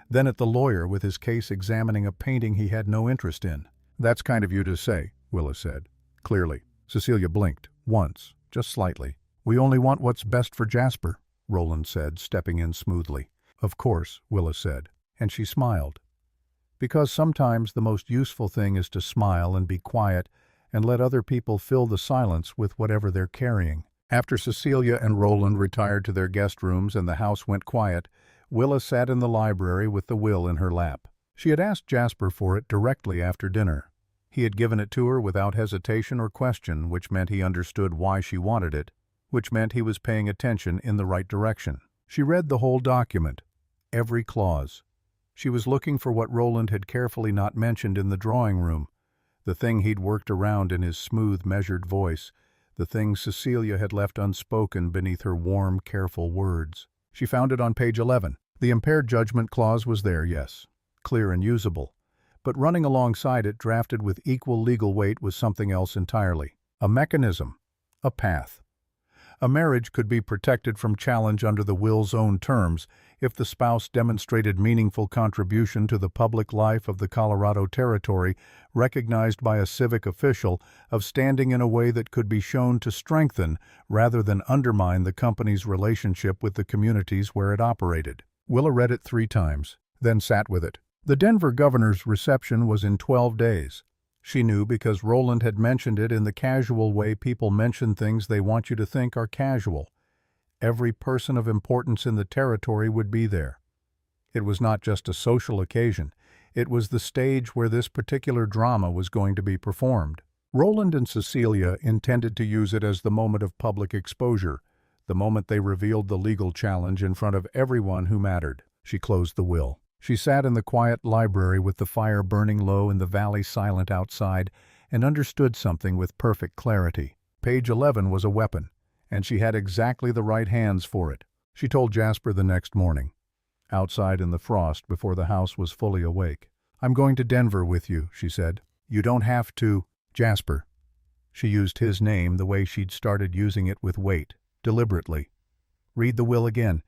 then at the lawyer with his case examining a painting he had no interest in. That's kind of you to say, Willa said. Clearly. Cecilia blinked, once, just slightly. We only want what's best for Jasper, Roland said, stepping in smoothly. Of course, Willa said, and she smiled. Because sometimes the most useful thing is to smile and be quiet and let other people fill the silence with whatever they're carrying. After Cecilia and Roland retired to their guest rooms and the house went quiet, Willa sat in the library with the will in her lap. She had asked Jasper for it directly after dinner. He had given it to her without hesitation or question, which meant he understood why she wanted it, which meant he was paying attention in the right direction. She read the whole document, every clause. She was looking for what Roland had carefully not mentioned in the drawing room, the thing he'd worked around in his smooth, measured voice, the thing Cecilia had left unspoken beneath her warm, careful words. She found it on page 11. The impaired judgment clause was there, yes, clear and usable. But running alongside it, drafted with equal legal weight, was something else entirely. A mechanism. A path. A marriage could be protected from challenge under the will's own terms if the spouse demonstrated meaningful contribution to the public life of the Colorado Territory, recognized by a civic official, of standing in a way that could be shown to strengthen rather than undermine the company's relationship with the communities where it operated. Willa read it 3 times, then sat with it. The Denver governor's reception was in 12 days. She knew because Roland had mentioned it in the casual way people mention things they want you to think are casual. Every person of importance in the territory would be there. It was not just a social occasion. It was the stage where this particular drama was going to be performed. Roland and Cecilia intended to use it as the moment of public exposure, the moment they revealed the legal challenge in front of everyone who mattered. She closed the will. She sat in the quiet library with the fire burning low and the valley silent outside, and understood something with perfect clarity. Page 11 was a weapon, and she had exactly the right hands for it. She told Jasper the next morning, outside in the frost before the house was fully awake. I'm going to Denver with you, she said. You don't have to, Jasper. She used his name the way she'd started using it with weight, deliberately. Read the will again.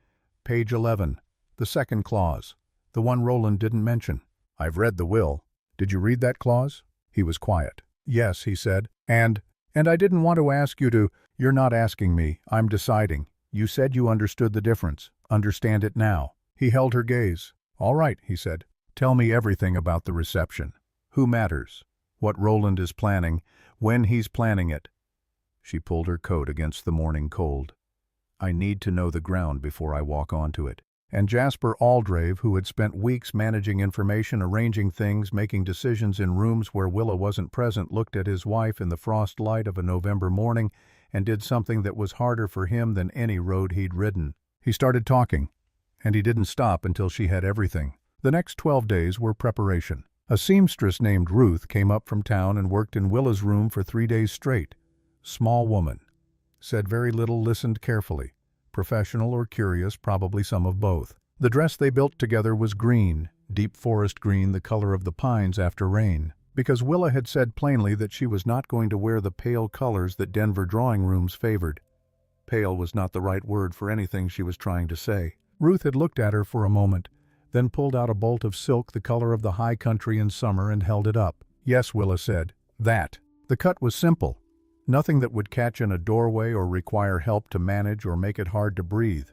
Page 11, the second clause. The one Roland didn't mention. I've read the will. Did you read that clause? He was quiet. Yes, he said. And I didn't want to ask you to. You're not asking me. I'm deciding. You said you understood the difference. Understand it now. He held her gaze. All right, he said. Tell me everything about the reception. Who matters? What Roland is planning. When he's planning it. She pulled her coat against the morning cold. I need to know the ground before I walk onto it. And Jasper Aldrave, who had spent weeks managing information, arranging things, making decisions in rooms where Willa wasn't present, looked at his wife in the frost light of a November morning and did something that was harder for him than any road he'd ridden. He started talking, and he didn't stop until she had everything. The next 12 days were preparation. A seamstress named Ruth came up from town and worked in Willa's room for 3 days straight. Small woman. Said very little, listened carefully. Professional or curious, probably some of both. The dress they built together was green, deep forest green, the color of the pines after rain, because Willa had said plainly that she was not going to wear the pale colors that Denver drawing rooms favored. Pale was not the right word for anything she was trying to say. Ruth had looked at her for a moment, then pulled out a bolt of silk the color of the high country in summer and held it up. Yes, Willa said. That. The cut was simple. Nothing that would catch in a doorway or require help to manage or make it hard to breathe.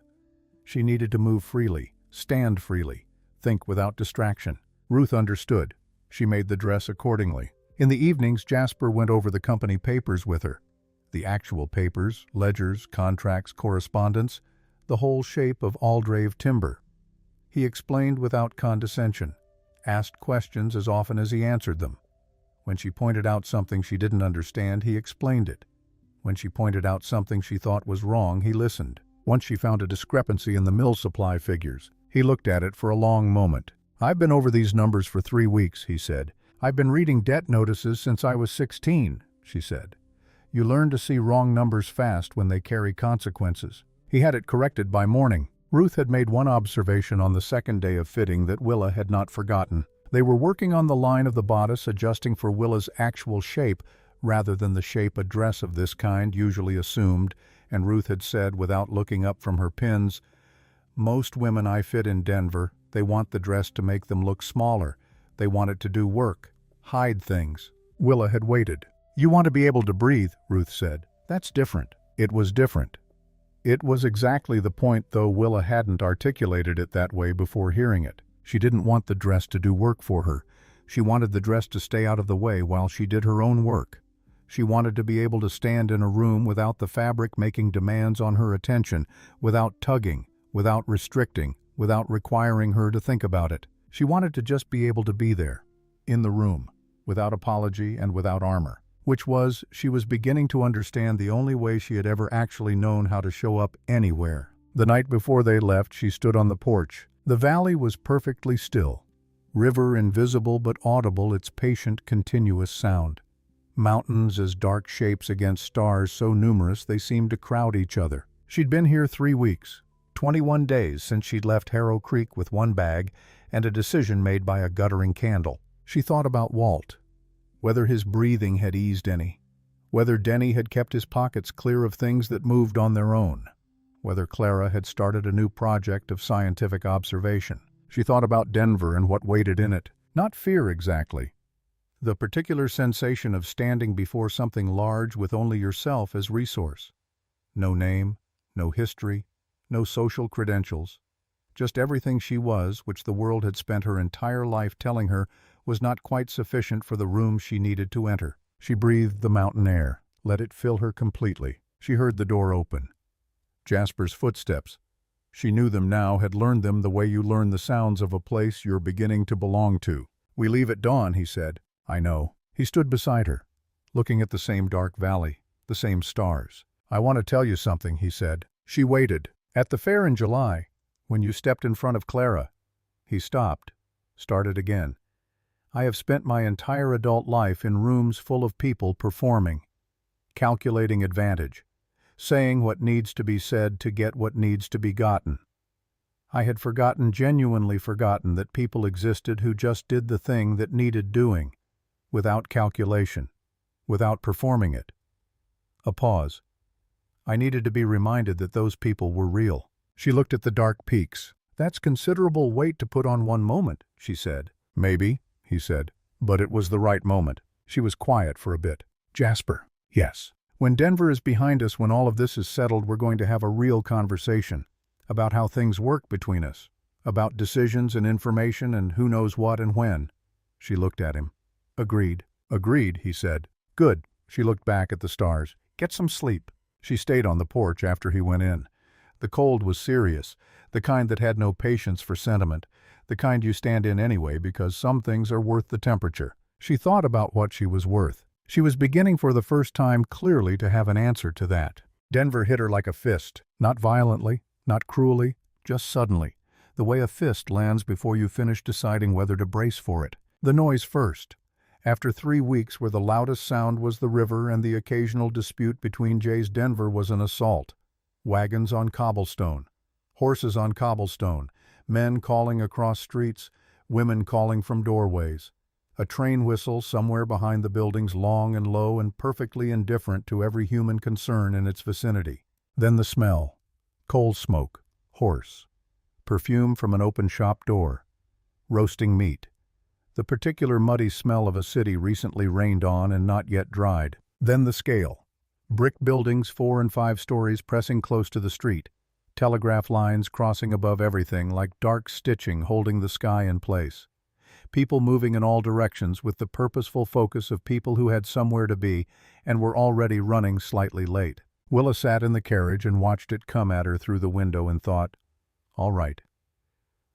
She needed to move freely, stand freely, think without distraction. Ruth understood. She made the dress accordingly. In the evenings, Jasper went over the company papers with her. The actual papers, ledgers, contracts, correspondence, the whole shape of Aldrave timber. He explained without condescension, asked questions as often as he answered them. When she pointed out something she didn't understand, he explained it. When she pointed out something she thought was wrong, he listened. Once she found a discrepancy in the mill supply figures. He looked at it for a long moment. "I've been over these numbers for 3 weeks," he said. "I've been reading debt notices since I was 16, she said. "You learn to see wrong numbers fast when they carry consequences." He had it corrected by morning. Ruth had made one observation on the second day of fitting that Willa had not forgotten. They were working on the line of the bodice, adjusting for Willa's actual shape rather than the shape a dress of this kind usually assumed, and Ruth had said, without looking up from her pins, "Most women I fit in Denver, they want the dress to make them look smaller. They want it to do work, hide things." Willa had waited. "You want to be able to breathe," Ruth said. "That's different." It was different. It was exactly the point, though Willa hadn't articulated it that way before hearing it. She didn't want the dress to do work for her. She wanted the dress to stay out of the way while she did her own work. She wanted to be able to stand in a room without the fabric making demands on her attention, without tugging, without restricting, without requiring her to think about it. She wanted to just be able to be there, in the room, without apology and without armor. Which was, she was beginning to understand, the only way she had ever actually known how to show up anywhere. The night before they left, she stood on the porch. The valley was perfectly still. River invisible but audible, its patient, continuous sound. Mountains as dark shapes against stars so numerous they seemed to crowd each other. She'd been here 3 weeks, 21 days since she'd left Harrow Creek with one bag and a decision made by a guttering candle. She thought about Walt, whether his breathing had eased any, whether Denny had kept his pockets clear of things that moved on their own, whether Clara had started a new project of scientific observation. She thought about Denver and what waited in it. Not fear exactly. The particular sensation of standing before something large with only yourself as resource. No name, no history, no social credentials. Just everything she was, which the world had spent her entire life telling her was not quite sufficient for the room she needed to enter. She breathed the mountain air, let it fill her completely. She heard the door open. Jasper's footsteps. She knew them now, had learned them the way you learn the sounds of a place you're beginning to belong to. "We leave at dawn," he said. "I know." He stood beside her, looking at the same dark valley, the same stars. "I want to tell you something," he said. She waited. "At the fair in July, when you stepped in front of Clara." He stopped, started again. "I have spent my entire adult life in rooms full of people performing, calculating advantage, saying what needs to be said to get what needs to be gotten. I had forgotten, genuinely forgotten, that people existed who just did the thing that needed doing, without calculation, without performing it." A pause. "I needed to be reminded that those people were real." She looked at the dark peaks. "That's considerable weight to put on one moment," she said. "Maybe," he said, "but it was the right moment." She was quiet for a bit. "Jasper." "Yes. When Denver is behind us, when all of this is settled, we're going to have a real conversation about how things work between us, about decisions and information and who knows what and when." She looked at him. "Agreed." "Agreed," he said. "Good." She looked back at the stars. "Get some sleep." She stayed on the porch after he went in. The cold was serious, the kind that had no patience for sentiment, the kind you stand in anyway because some things are worth the temperature. She thought about what she was worth. She was beginning for the first time clearly to have an answer to that. Denver hit her like a fist, not violently, not cruelly, just suddenly, the way a fist lands before you finish deciding whether to brace for it. The noise first. After 3 weeks where the loudest sound was the river and the occasional dispute between Jays, Denver was an assault. Wagons on cobblestone, horses on cobblestone, men calling across streets, women calling from doorways. A train whistle somewhere behind the buildings, long and low and perfectly indifferent to every human concern in its vicinity. Then the smell. Coal smoke, horse, perfume from an open shop door, roasting meat. The particular muddy smell of a city recently rained on and not yet dried. Then the scale. Brick buildings 4 and 5 stories pressing close to the street. Telegraph lines crossing above everything like dark stitching holding the sky in place. People moving in all directions with the purposeful focus of people who had somewhere to be and were already running slightly late. Willa sat in the carriage and watched it come at her through the window and thought, "All right.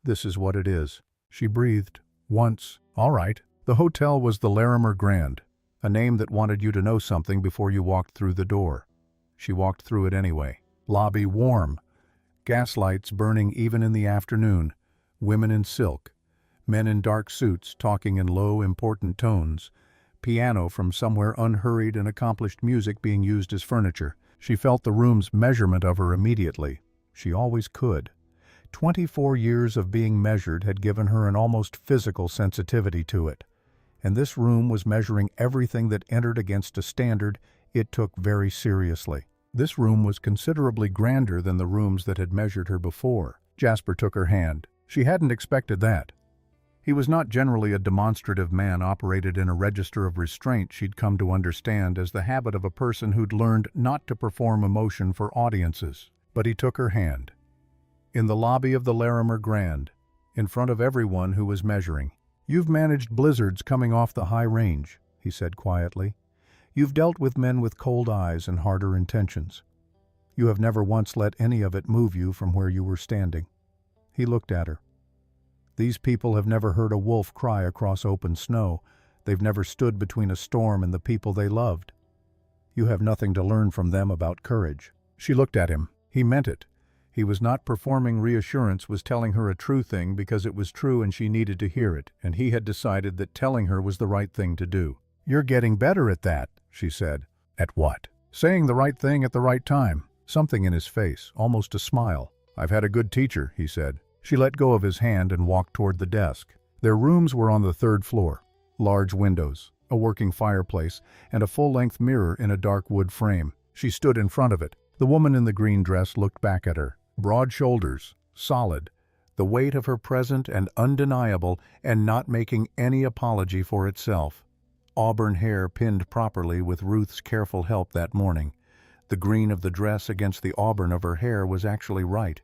This is what it is." She breathed. Once, "All right." The hotel was the Larimer Grand, a name that wanted you to know something before you walked through the door. She walked through it anyway. Lobby warm. Gas lights burning even in the afternoon. Women in silk. Men in dark suits talking in low, important tones. Piano from somewhere unhurried and accomplished music being used as furniture. She felt the room's measurement of her immediately. She always could. 24 years of being measured had given her an almost physical sensitivity to it. And this room was measuring everything that entered against a standard it took very seriously. This room was considerably grander than the rooms that had measured her before. Jasper took her hand. She hadn't expected that. He was not generally a demonstrative man operated in a register of restraint she'd come to understand as the habit of a person who'd learned not to perform emotion for audiences. But he took her hand. In the lobby of the Larimer Grand, in front of everyone who was measuring. "You've managed blizzards coming off the high range," he said quietly. "You've dealt with men with cold eyes and harder intentions. You have never once let any of it move you from where you were standing." He looked at her. "These people have never heard a wolf cry across open snow. They've never stood between a storm and the people they loved. You have nothing to learn from them about courage." She looked at him. He meant it. He was not performing reassurance, was telling her a true thing because it was true and she needed to hear it, and he had decided that telling her was the right thing to do. "You're getting better at that," she said. "At what?" "Saying the right thing at the right time." Something in his face, almost a smile. "I've had a good teacher," he said. She let go of his hand and walked toward the desk. Their rooms were on the 3rd floor. Large windows, a working fireplace, and a full-length mirror in a dark wood frame. She stood in front of it. The woman in the green dress looked back at her. Broad shoulders, solid, the weight of her present and undeniable and not making any apology for itself. Auburn hair pinned properly with Ruth's careful help that morning. The green of the dress against the auburn of her hair was actually right.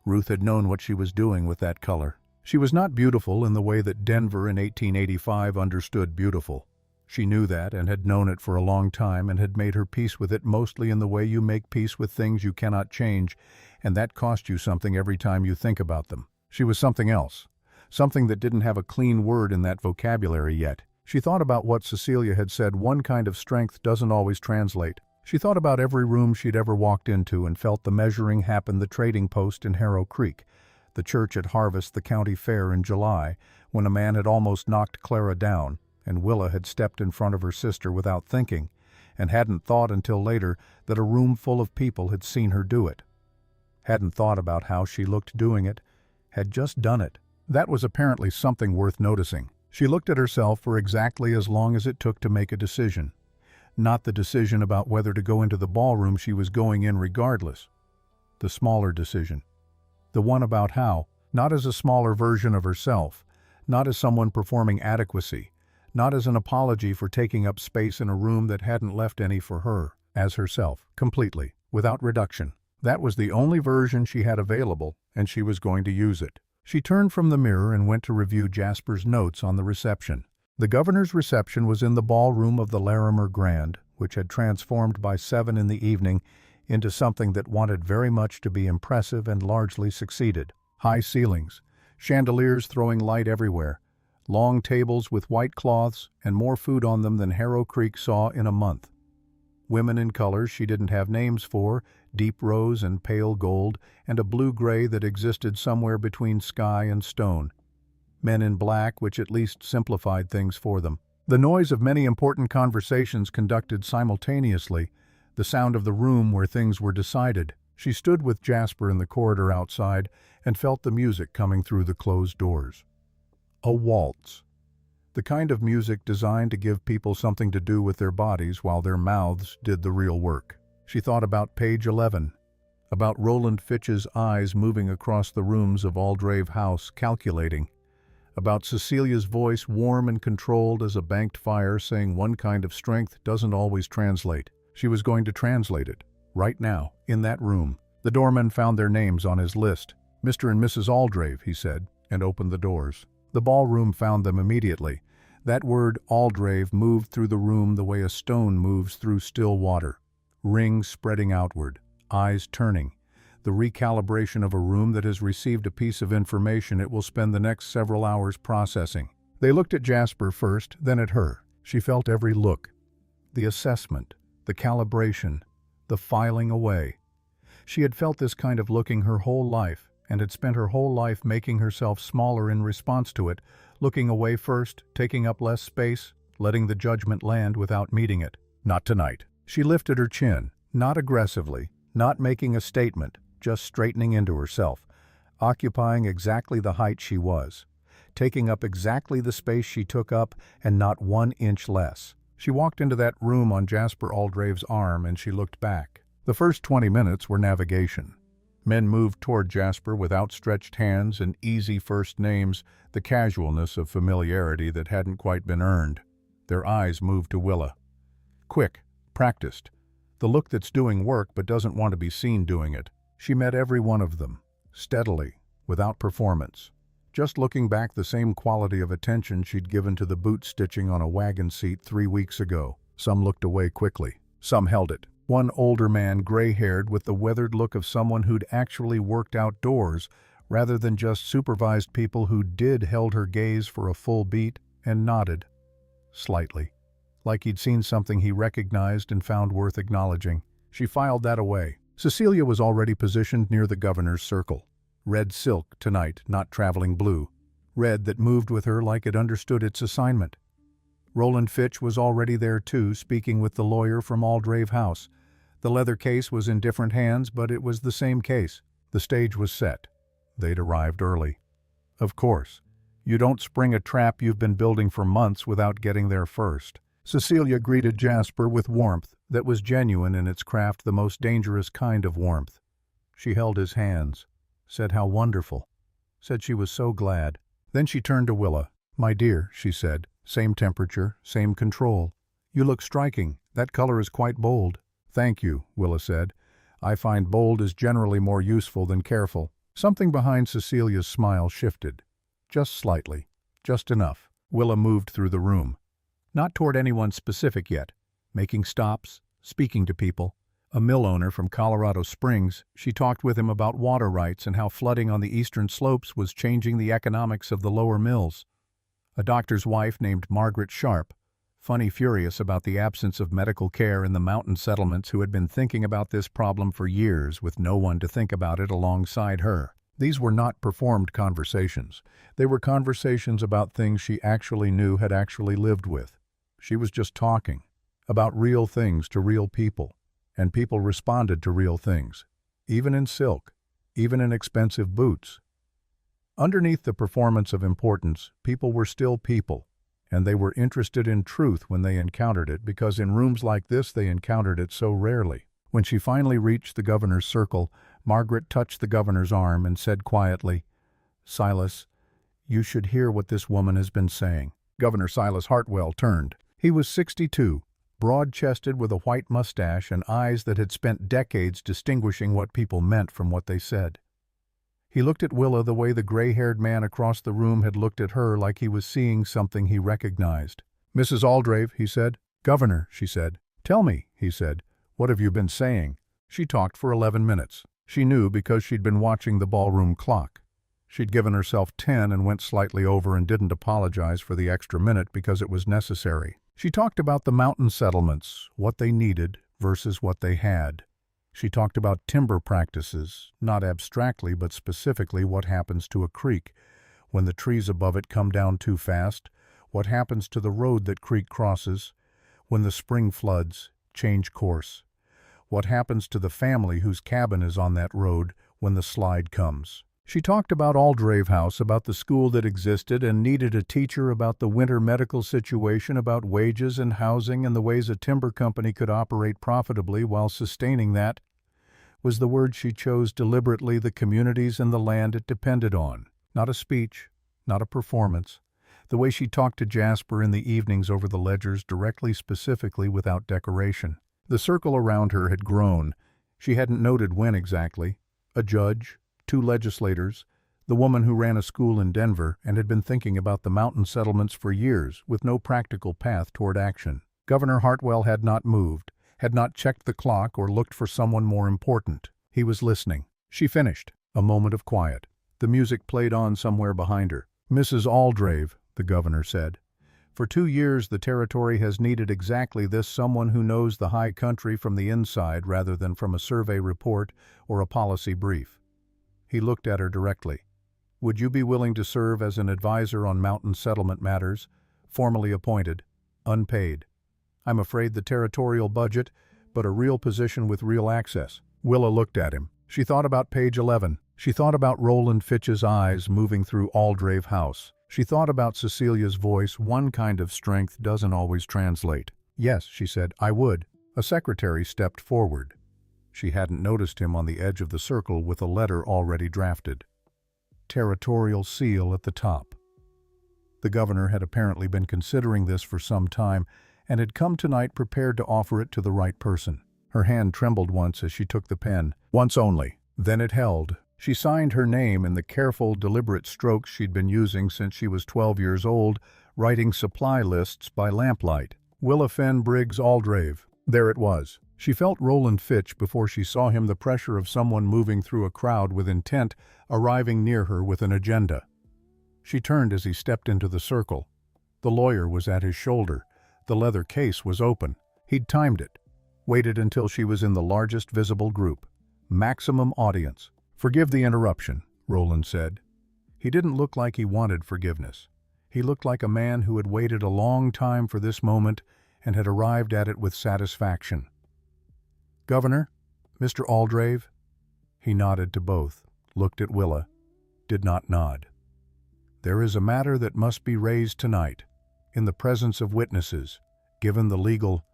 Ruth had known what she was doing with that color. She was not beautiful in the way that Denver in 1885 understood beautiful. She knew that and had known it for a long time and had made her peace with it mostly in the way you make peace with things you cannot change, and that cost you something every time you think about them. She was something else, something that didn't have a clean word in that vocabulary yet. She thought about what Cecilia had said, one kind of strength doesn't always translate. She thought about every room she'd ever walked into and felt the measuring happen, the trading post in Harrow Creek, the church at Harvest, the county fair in July, when a man had almost knocked Clara down, and Willa had stepped in front of her sister without thinking, and hadn't thought until later that a room full of people had seen her do it. Hadn't thought about how she looked doing it, had just done it. That was apparently something worth noticing. She looked at herself for exactly as long as it took to make a decision. Not the decision about whether to go into the ballroom she was going in regardless. The smaller decision. The one about how, not as a smaller version of herself, not as someone performing adequacy, not as an apology for taking up space in a room that hadn't left any for her, as herself, completely, without reduction. That was the only version she had available, and she was going to use it. She turned from the mirror and went to review Jasper's notes on the reception. The governor's reception was in the ballroom of the Larimer Grand, which had transformed by 7 in the evening into something that wanted very much to be impressive and largely succeeded. High ceilings, chandeliers throwing light everywhere, long tables with white cloths and more food on them than Harrow Creek saw in a month. Women in colors she didn't have names for, deep rose and pale gold, and a blue-gray that existed somewhere between sky and stone. Men in black, which at least simplified things for them. The noise of many important conversations conducted simultaneously, the sound of the room where things were decided. She stood with Jasper in the corridor outside and felt the music coming through the closed doors. A waltz. The kind of music designed to give people something to do with their bodies while their mouths did the real work. She thought about page 11, about Roland Fitch's eyes moving across the rooms of Aldrave House, calculating, about Cecilia's voice warm and controlled as a banked fire saying one kind of strength doesn't always translate. She was going to translate it, right now, in that room. The doorman found their names on his list. "Mr. and Mrs. Aldrave," he said, and opened the doors. The ballroom found them immediately. That word Aldrave moved through the room the way a stone moves through still water. Rings spreading outward, eyes turning. The recalibration of a room that has received a piece of information it will spend the next several hours processing. They looked at Jasper first, then at her. She felt every look. The assessment, the calibration, the filing away. She had felt this kind of looking her whole life, and had spent her whole life making herself smaller in response to it, looking away first, taking up less space, letting the judgment land without meeting it. Not tonight. She lifted her chin, not aggressively, not making a statement, just straightening into herself, occupying exactly the height she was, taking up exactly the space she took up and not 1 inch less. She walked into that room on Jasper Aldrave's arm and she looked back. The first 20 minutes were navigation. Men moved toward Jasper with outstretched hands and easy first names, the casualness of familiarity that hadn't quite been earned. Their eyes moved to Willa. Quick, practiced. The look that's doing work but doesn't want to be seen doing it. She met every one of them, steadily, without performance. Just looking back the same quality of attention she'd given to the boot stitching on a wagon seat 3 weeks ago. Some looked away quickly. Some held it. One older man, gray-haired, with the weathered look of someone who'd actually worked outdoors, rather than just supervised people who held her gaze for a full beat and nodded. Slightly. Like he'd seen something he recognized and found worth acknowledging. She filed that away. Cecilia was already positioned near the governor's circle. Red silk tonight, not traveling blue. Red that moved with her like it understood its assignment. Roland Fitch was already there too, speaking with the lawyer from Aldrave House. The leather case was in different hands, but it was the same case. The stage was set. They'd arrived early. Of course. You don't spring a trap you've been building for months without getting there first. Cecilia greeted Jasper with warmth that was genuine in its craft, the most dangerous kind of warmth. She held his hands, said how wonderful, said she was so glad. Then she turned to Willa. "My dear," she said, "same temperature, same control. You look striking. That color is quite bold." "Thank you," Willa said. "I find bold is generally more useful than careful." Something behind Cecilia's smile shifted. Just slightly. Just enough. Willa moved through the room. Not toward anyone specific yet. Making stops, speaking to people. A mill owner from Colorado Springs, she talked with him about water rights and how flooding on the eastern slopes was changing the economics of the lower mills. A doctor's wife named Margaret Sharp, funny furious about the absence of medical care in the mountain settlements, who had been thinking about this problem for years with no one to think about it alongside her. These were not performed conversations. They were conversations about things she actually knew, had actually lived with. She was just talking about real things to real people, and people responded to real things, even in silk, even in expensive boots. Underneath the performance of importance, people were still people, and they were interested in truth when they encountered it, because in rooms like this they encountered it so rarely. When she finally reached the governor's circle, Margaret touched the governor's arm and said quietly, "Silas, you should hear what this woman has been saying." Governor Silas Hartwell turned. He was 62, broad-chested with a white mustache and eyes that had spent decades distinguishing what people meant from what they said. He looked at Willa the way the gray-haired man across the room had looked at her, like he was seeing something he recognized. "Mrs. Aldrave," he said. "Governor," she said. "Tell me," he said, "what have you been saying?" She talked for 11 minutes. She knew because she'd been watching the ballroom clock. She'd given herself 10 and went slightly over and didn't apologize for the extra minute because it was necessary. She talked about the mountain settlements, what they needed versus what they had. She talked about timber practices, not abstractly but specifically what happens to a creek when the trees above it come down too fast, what happens to the road that creek crosses when the spring floods change course, what happens to the family whose cabin is on that road when the slide comes. She talked about Aldrave House, about the school that existed and needed a teacher, about the winter medical situation, about wages and housing and the ways a timber company could operate profitably while sustaining that was the word she chose deliberately, the communities and the land it depended on. Not a speech, not a performance. The way she talked to Jasper in the evenings over the ledgers, directly, specifically, without decoration. The circle around her had grown. She hadn't noted when exactly. A judge, 2 legislators, the woman who ran a school in Denver and had been thinking about the mountain settlements for years with no practical path toward action. Governor Hartwell had not moved, had not checked the clock or looked for someone more important. He was listening. She finished. A moment of quiet. The music played on somewhere behind her. "Mrs. Aldrave," the governor said. For 2 years the territory has needed exactly this, someone who knows the high country from the inside rather than from a survey report or a policy brief. He looked at her directly. Would you be willing to serve as an advisor on mountain settlement matters, formally appointed, unpaid? I'm afraid the territorial budget, but a real position with real access. Willa looked at him. She thought about page 11. She thought about Roland Fitch's eyes moving through Aldrave House. She thought about Cecilia's voice. One kind of strength doesn't always translate. Yes, she said, I would. A secretary stepped forward. She hadn't noticed him on the edge of the circle with a letter already drafted. Territorial seal at the top. The governor had apparently been considering this for some time and had come tonight prepared to offer it to the right person. Her hand trembled once as she took the pen. Once only. Then it held. She signed her name in the careful, deliberate strokes she'd been using since she was 12 years old, writing supply lists by lamplight. Willa Fenn Briggs Aldrave. There it was. She felt Roland Fitch before she saw him, the pressure of someone moving through a crowd with intent, arriving near her with an agenda. She turned as he stepped into the circle. The lawyer was at his shoulder. The leather case was open. He'd timed it. Waited until she was in the largest visible group. Maximum audience. Forgive the interruption, Roland said. He didn't look like he wanted forgiveness. He looked like a man who had waited a long time for this moment and had arrived at it with satisfaction. Governor, Mr. Aldrave? He nodded to both, looked at Willa, did not nod. There is a matter that must be raised tonight, in the presence of witnesses, given the legal...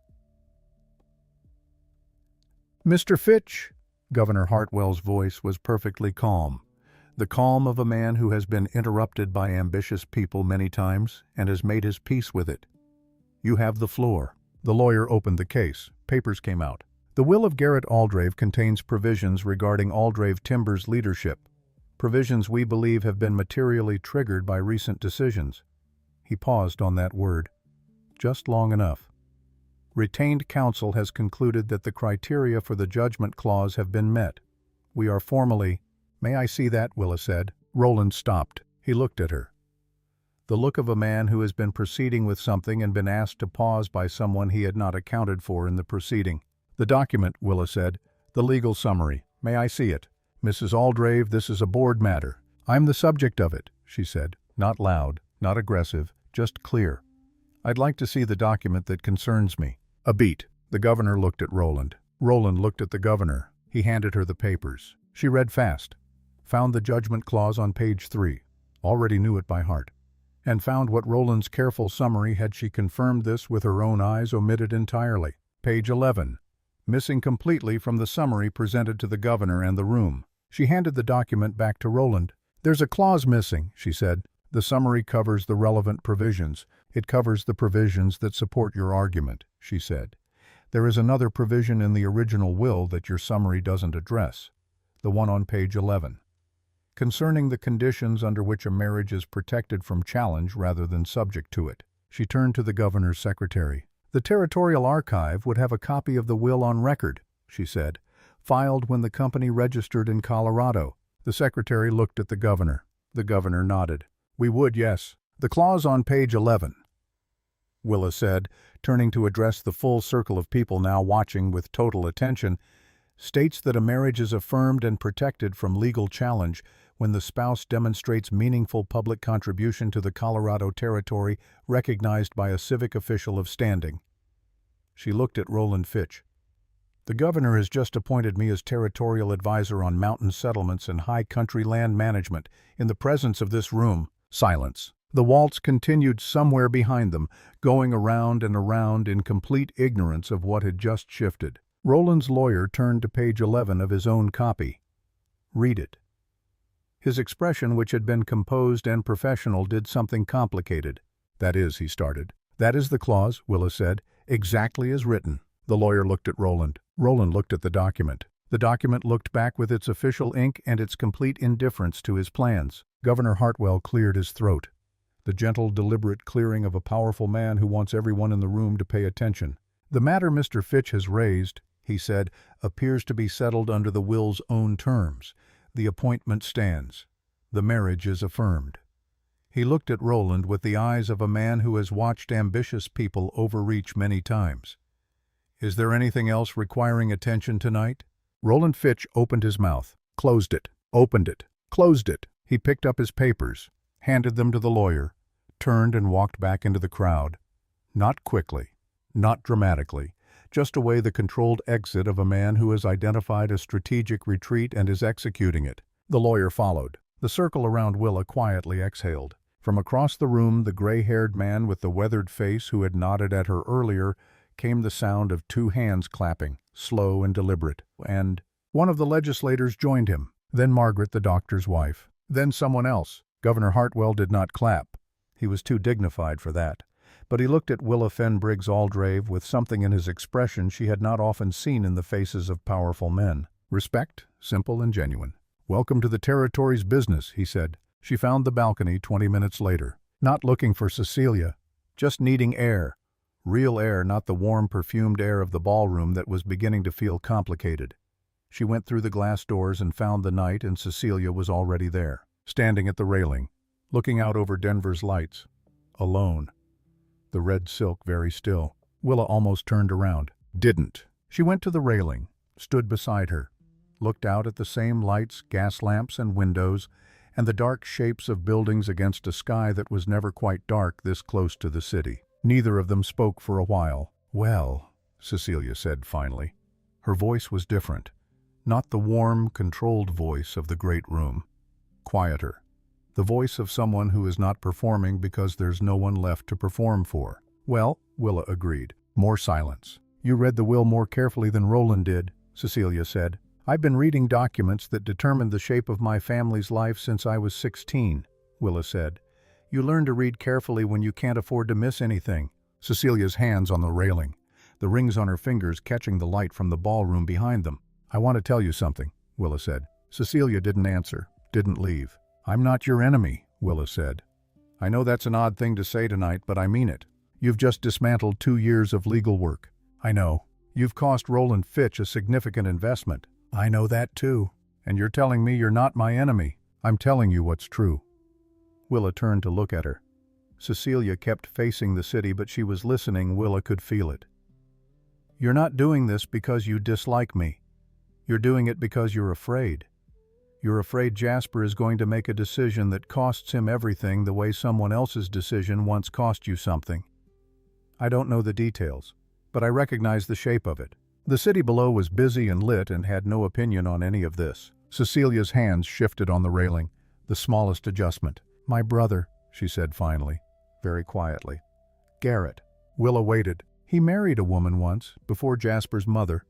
Mr. Fitch, Governor Hartwell's voice was perfectly calm, the calm of a man who has been interrupted by ambitious people many times and has made his peace with it. You have the floor. The lawyer opened the case. Papers came out. The will of Garrett Aldrave contains provisions regarding Aldrave Timber's leadership, provisions we believe have been materially triggered by recent decisions. He paused on that word, just long enough. Retained counsel has concluded that the criteria for the judgment clause have been met. We are formally... May I see that? Willa said. Roland stopped. He looked at her. The look of a man who has been proceeding with something and been asked to pause by someone he had not accounted for in the proceeding. The document, Willa said. The legal summary. May I see it? Mrs. Aldrave, this is a board matter. I'm the subject of it, she said. Not loud, not aggressive, just clear. I'd like to see the document that concerns me. A beat. The governor looked at Roland. Roland looked at the governor. He handed her the papers. She read fast. Found the judgment clause on page 3. Already knew it by heart. And found what Roland's careful summary, had she confirmed this with her own eyes, omitted entirely. Page 11. Missing completely from the summary presented to the governor and the room. She handed the document back to Roland. There's a clause missing, she said. The summary covers the relevant provisions. It covers the provisions that support your argument, she said. There is another provision in the original will that your summary doesn't address, the one on page 11, concerning the conditions under which a marriage is protected from challenge rather than subject to it. She turned to the governor's secretary. The Territorial Archive would have a copy of the will on record, she said, filed when the company registered in Colorado. The secretary looked at the governor. The governor nodded. We would, yes. The clause on page 11, Willa said, turning to address the full circle of people now watching with total attention, states that a marriage is affirmed and protected from legal challenge when the spouse demonstrates meaningful public contribution to the Colorado territory recognized by a civic official of standing. She looked at Roland Fitch. The governor has just appointed me as territorial advisor on mountain settlements and high country land management in the presence of this room. Silence. The waltz continued somewhere behind them, going around and around in complete ignorance of what had just shifted. Roland's lawyer turned to page 11 of his own copy. Read it. His expression, which had been composed and professional, did something complicated. That is, he started. That is the clause, Willa said, exactly as written. The lawyer looked at Roland. Roland looked at the document. The document looked back with its official ink and its complete indifference to his plans. Governor Hartwell cleared his throat. The gentle, deliberate clearing of a powerful man who wants everyone in the room to pay attention. The matter Mr. Fitch has raised, he said, appears to be settled under the will's own terms. The appointment stands. The marriage is affirmed. He looked at Roland with the eyes of a man who has watched ambitious people overreach many times. "Is there anything else requiring attention tonight?" Roland Fitch opened his mouth, closed it, opened it, closed it. He picked up his papers, handed them to the lawyer, turned and walked back into the crowd. Not quickly, not dramatically, just away the controlled exit of a man who has identified a strategic retreat and is executing it. The lawyer followed. The circle around Willa quietly exhaled. From across the room, the gray-haired man with the weathered face who had nodded at her earlier, came the sound of two hands clapping, slow and deliberate, and one of the legislators joined him, then Margaret, the doctor's wife, then someone else. Governor Hartwell did not clap. He was too dignified for that. But he looked at Willa Fenbriggs Aldrave with something in his expression she had not often seen in the faces of powerful men. Respect, simple and genuine. "Welcome to the territory's business," he said. She found the balcony 20 minutes later. Not looking for Cecilia, just needing air. Real air, not the warm, perfumed air of the ballroom that was beginning to feel complicated. She went through the glass doors and found the knight, and Cecilia was already there, standing at the railing, looking out over Denver's lights, alone. The red silk very still. Willa almost turned around. Didn't. She went to the railing, stood beside her, looked out at the same lights, gas lamps and windows, and the dark shapes of buildings against a sky that was never quite dark this close to the city. Neither of them spoke for a while. "Well," Cecilia said finally. Her voice was different. Not the warm, controlled voice of the great room. Quieter. The voice of someone who is not performing because there's no one left to perform for. "Well," Willa agreed. More silence. "You read the will more carefully than Roland did," Cecilia said. "I've been reading documents that determined the shape of my family's life since I was 16, Willa said. "You learn to read carefully when you can't afford to miss anything." Cecilia's hands on the railing, the rings on her fingers catching the light from the ballroom behind them. "I want to tell you something," Willa said. Cecilia didn't answer, didn't leave. "I'm not your enemy," Willa said. "I know that's an odd thing to say tonight, but I mean it. You've just dismantled 2 years of legal work. I know. You've cost Roland Fitch a significant investment. I know that too. And you're telling me you're not my enemy. I'm telling you what's true." Willa turned to look at her. Cecilia kept facing the city, but she was listening. Willa could feel it. "You're not doing this because you dislike me. You're doing it because you're afraid. You're afraid Jasper is going to make a decision that costs him everything the way someone else's decision once cost you something. I don't know the details, but I recognize the shape of it." The city below was busy and lit and had no opinion on any of this. Cecilia's hands shifted on the railing, the smallest adjustment. "My brother," she said finally, very quietly. "Garrett." Willa waited. "He married a woman once, before Jasper's mother.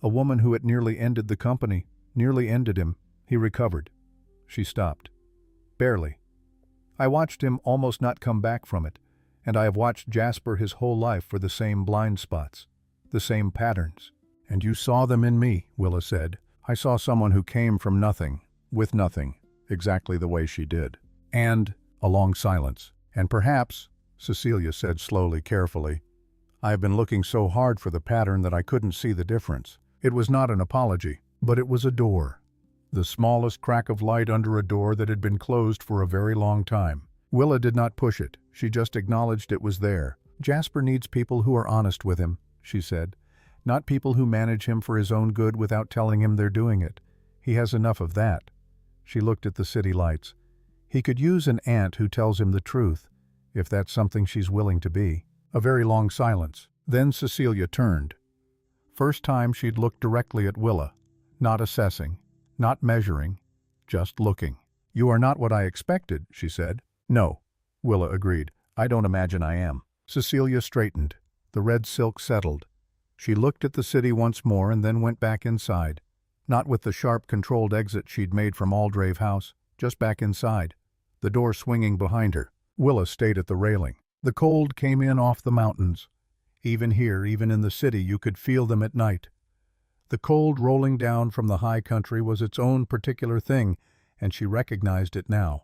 A woman who had nearly ended the company, nearly ended him. He recovered." She stopped. "Barely. I watched him almost not come back from it, and I have watched Jasper his whole life for the same blind spots, the same patterns." "And you saw them in me," Willa said. "I saw someone who came from nothing, with nothing, exactly the way she did." And a long silence. "And perhaps," Cecilia said slowly, carefully, "I have been looking so hard for the pattern that I couldn't see the difference." It was not an apology, but it was a door. The smallest crack of light under a door that had been closed for a very long time. Willa did not push it. She just acknowledged it was there. "Jasper needs people who are honest with him," she said. "Not people who manage him for his own good without telling him they're doing it. He has enough of that." She looked at the city lights. "He could use an aunt who tells him the truth, if that's something she's willing to be." A very long silence. Then Cecilia turned. First time she'd looked directly at Willa, not assessing, not measuring, just looking. "You are not what I expected," she said. "No," Willa agreed. "I don't imagine I am." Cecilia straightened. The red silk settled. She looked at the city once more and then went back inside. Not with the sharp, controlled exit she'd made from Aldrave House, just back inside, the door swinging behind her. Willa stayed at the railing. The cold came in off the mountains. Even here, even in the city, you could feel them at night. The cold rolling down from the high country was its own particular thing, and she recognized it now.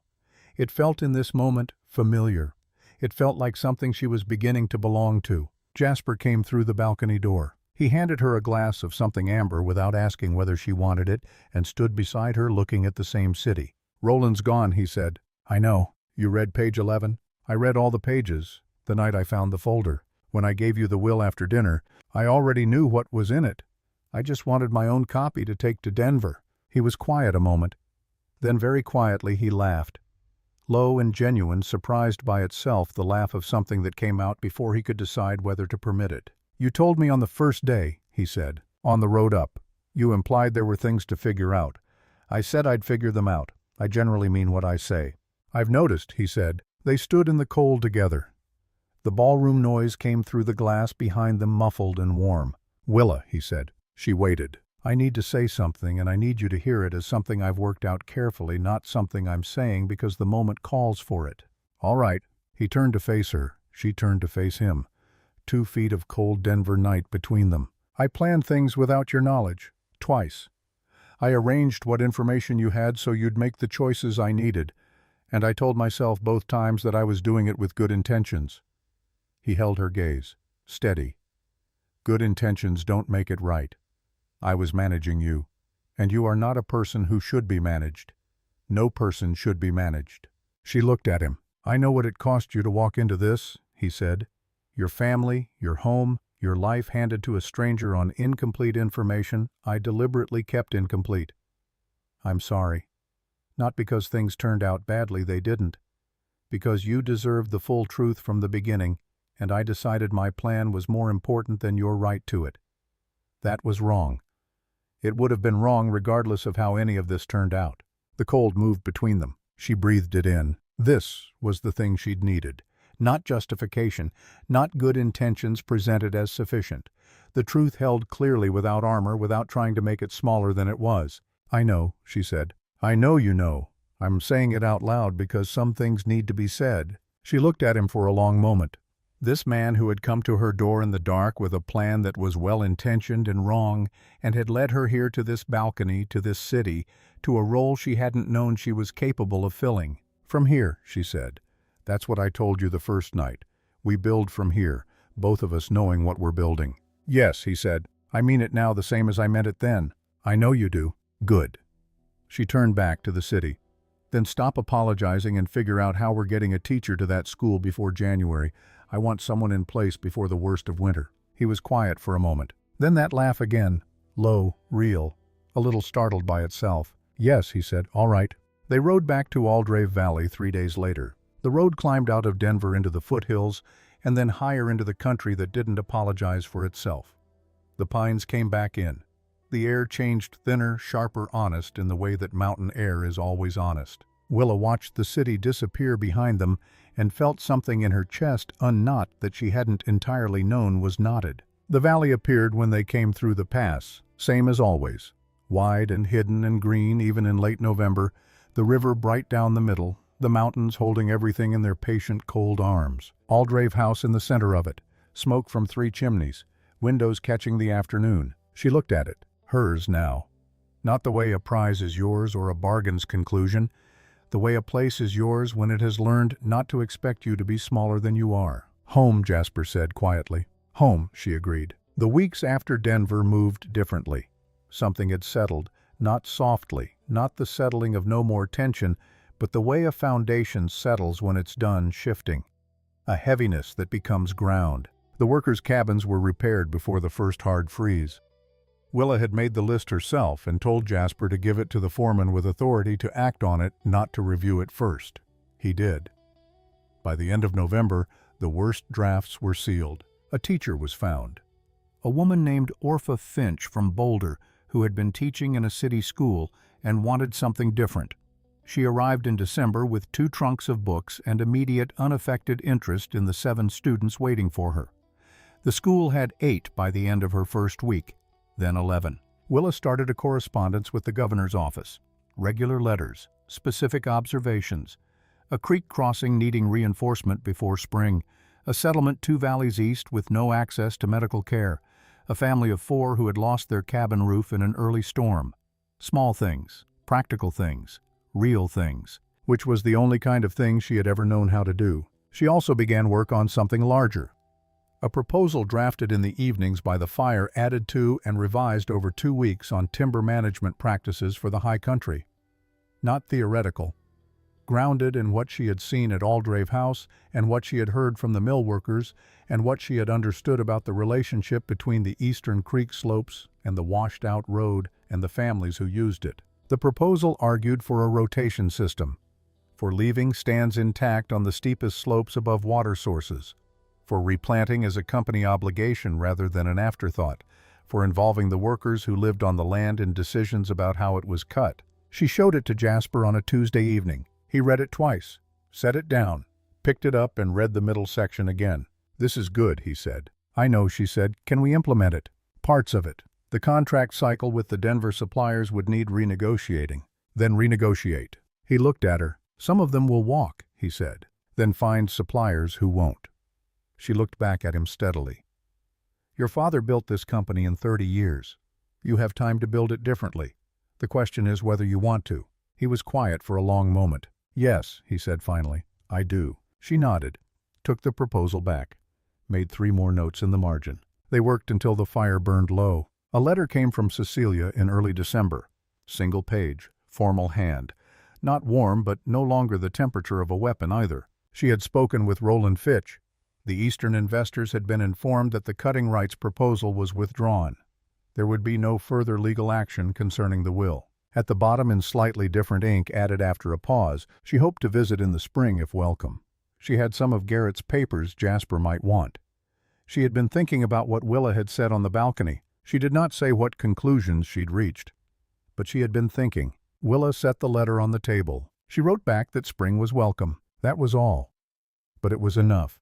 It felt in this moment familiar. It felt like something she was beginning to belong to. Jasper came through the balcony door. He handed her a glass of something amber without asking whether she wanted it, and stood beside her looking at the same city. "Roland's gone," he said. "I know. You read page 11? I read all the pages, the night I found the folder. When I gave you the will after dinner, I already knew what was in it. I just wanted my own copy to take to Denver. He was quiet a moment. Then very quietly he laughed. Low and genuine, surprised by itself, the laugh of something that came out before he could decide whether to permit it. You told me on the first day, he said, on the road up. You implied there were things to figure out. I said I'd figure them out. I generally mean what I say. I've noticed, he said. They stood in the cold together. The ballroom noise came through the glass behind them, muffled and warm. Willa, he said. She waited. I need to say something, and I need you to hear it as something I've worked out carefully, not something I'm saying because the moment calls for it. All right. He turned to face her. She turned to face him. 2 feet of cold Denver night between them. I planned things without your knowledge. Twice. I arranged what information you had so you'd make the choices I needed, and I told myself both times that I was doing it with good intentions. He held her gaze. Steady. Good intentions don't make it right. I was managing you, and you are not a person who should be managed. No person should be managed. She looked at him. I know what it cost you to walk into this, he said. Your family, your home, your life handed to a stranger on incomplete information I deliberately kept incomplete. I'm sorry. Not because things turned out badly, they didn't. Because you deserved the full truth from the beginning, and I decided my plan was more important than your right to it. That was wrong. It would have been wrong regardless of how any of this turned out. The cold moved between them. She breathed it in. This was the thing she'd needed. Not justification, not good intentions presented as sufficient. The truth held clearly without armor, without trying to make it smaller than it was. I know, she said. I know you know. I'm saying it out loud because some things need to be said. She looked at him for a long moment. This man who had come to her door in the dark with a plan that was well-intentioned and wrong, and had led her here to this balcony, to this city, to a role she hadn't known she was capable of filling. From here, she said. That's what I told you the first night. We build from here, both of us knowing what we're building. Yes, he said. I mean it now the same as I meant it then. I know you do. Good. She turned back to the city. Then stop apologizing and figure out how we're getting a teacher to that school before January. I want someone in place before the worst of winter. He was quiet for a moment. Then that laugh again. Low, real, a little startled by itself. Yes, he said. All right. They rode back to Aldrave Valley 3 days later. The road climbed out of Denver into the foothills and then higher into the country that didn't apologize for itself. The pines came back in. The air changed thinner, sharper, honest in the way that mountain air is always honest. Willa watched the city disappear behind them and felt something in her chest unknot that she hadn't entirely known was knotted. The valley appeared when they came through the pass, same as always. Wide and hidden and green even in late November, the river bright down the middle, the mountains holding everything in their patient, cold arms. Aldrave House in the center of it, smoke from 3 chimneys, windows catching the afternoon. She looked at it, hers now. Not the way a prize is yours or a bargain's conclusion, the way a place is yours when it has learned not to expect you to be smaller than you are. Home, Jasper said quietly. Home, she agreed. The weeks after Denver moved differently. Something had settled, not softly, not the settling of no more tension, but the way a foundation settles when it's done shifting. A heaviness that becomes ground. The workers' cabins were repaired before the first hard freeze. Willa had made the list herself and told Jasper to give it to the foreman with authority to act on it, not to review it first. He did. By the end of November, the worst drafts were sealed. A teacher was found. A woman named Orpha Finch from Boulder, who had been teaching in a city school and wanted something different. She arrived in December with 2 trunks of books and immediate, unaffected interest in the 7 students waiting for her. The school had 8 by the end of her first week. Then 11. Willa started a correspondence with the governor's office. Regular letters, specific observations, a creek crossing needing reinforcement before spring, a settlement 2 valleys east with no access to medical care, a family of 4 who had lost their cabin roof in an early storm. Small things, practical things, real things, which was the only kind of thing she had ever known how to do. She also began work on something larger. A proposal drafted in the evenings by the fire added to and revised over 2 weeks on timber management practices for the high country. Not theoretical, grounded in what she had seen at Aldrave House and what she had heard from the mill workers and what she had understood about the relationship between the eastern creek slopes and the washed-out road and the families who used it. The proposal argued for a rotation system, for leaving stands intact on the steepest slopes above water sources, for replanting as a company obligation rather than an afterthought, for involving the workers who lived on the land in decisions about how it was cut. She showed it to Jasper on a Tuesday evening. He read it twice, set it down, picked it up and read the middle section again. "This is good," he said. "I know," she said. "Can we implement it?" "Parts of it. The contract cycle with the Denver suppliers would need renegotiating." "Then renegotiate." He looked at her. "Some of them will walk," he said. "Then find suppliers who won't." She looked back at him steadily. "Your father built this company in 30 years. You have time to build it differently. The question is whether you want to." He was quiet for a long moment. "Yes," he said finally, "I do." She nodded, took the proposal back, made 3 more notes in the margin. They worked until the fire burned low. A letter came from Cecilia in early December. Single page, formal hand. Not warm, but no longer the temperature of a weapon either. She had spoken with Roland Fitch. The Eastern investors had been informed that the cutting rights proposal was withdrawn. There would be no further legal action concerning the will. At the bottom, in slightly different ink added after a pause, she hoped to visit in the spring if welcome. She had some of Garrett's papers Jasper might want. She had been thinking about what Willa had said on the balcony. She did not say what conclusions she'd reached, but she had been thinking. Willa set the letter on the table. She wrote back that spring was welcome. That was all. But it was enough.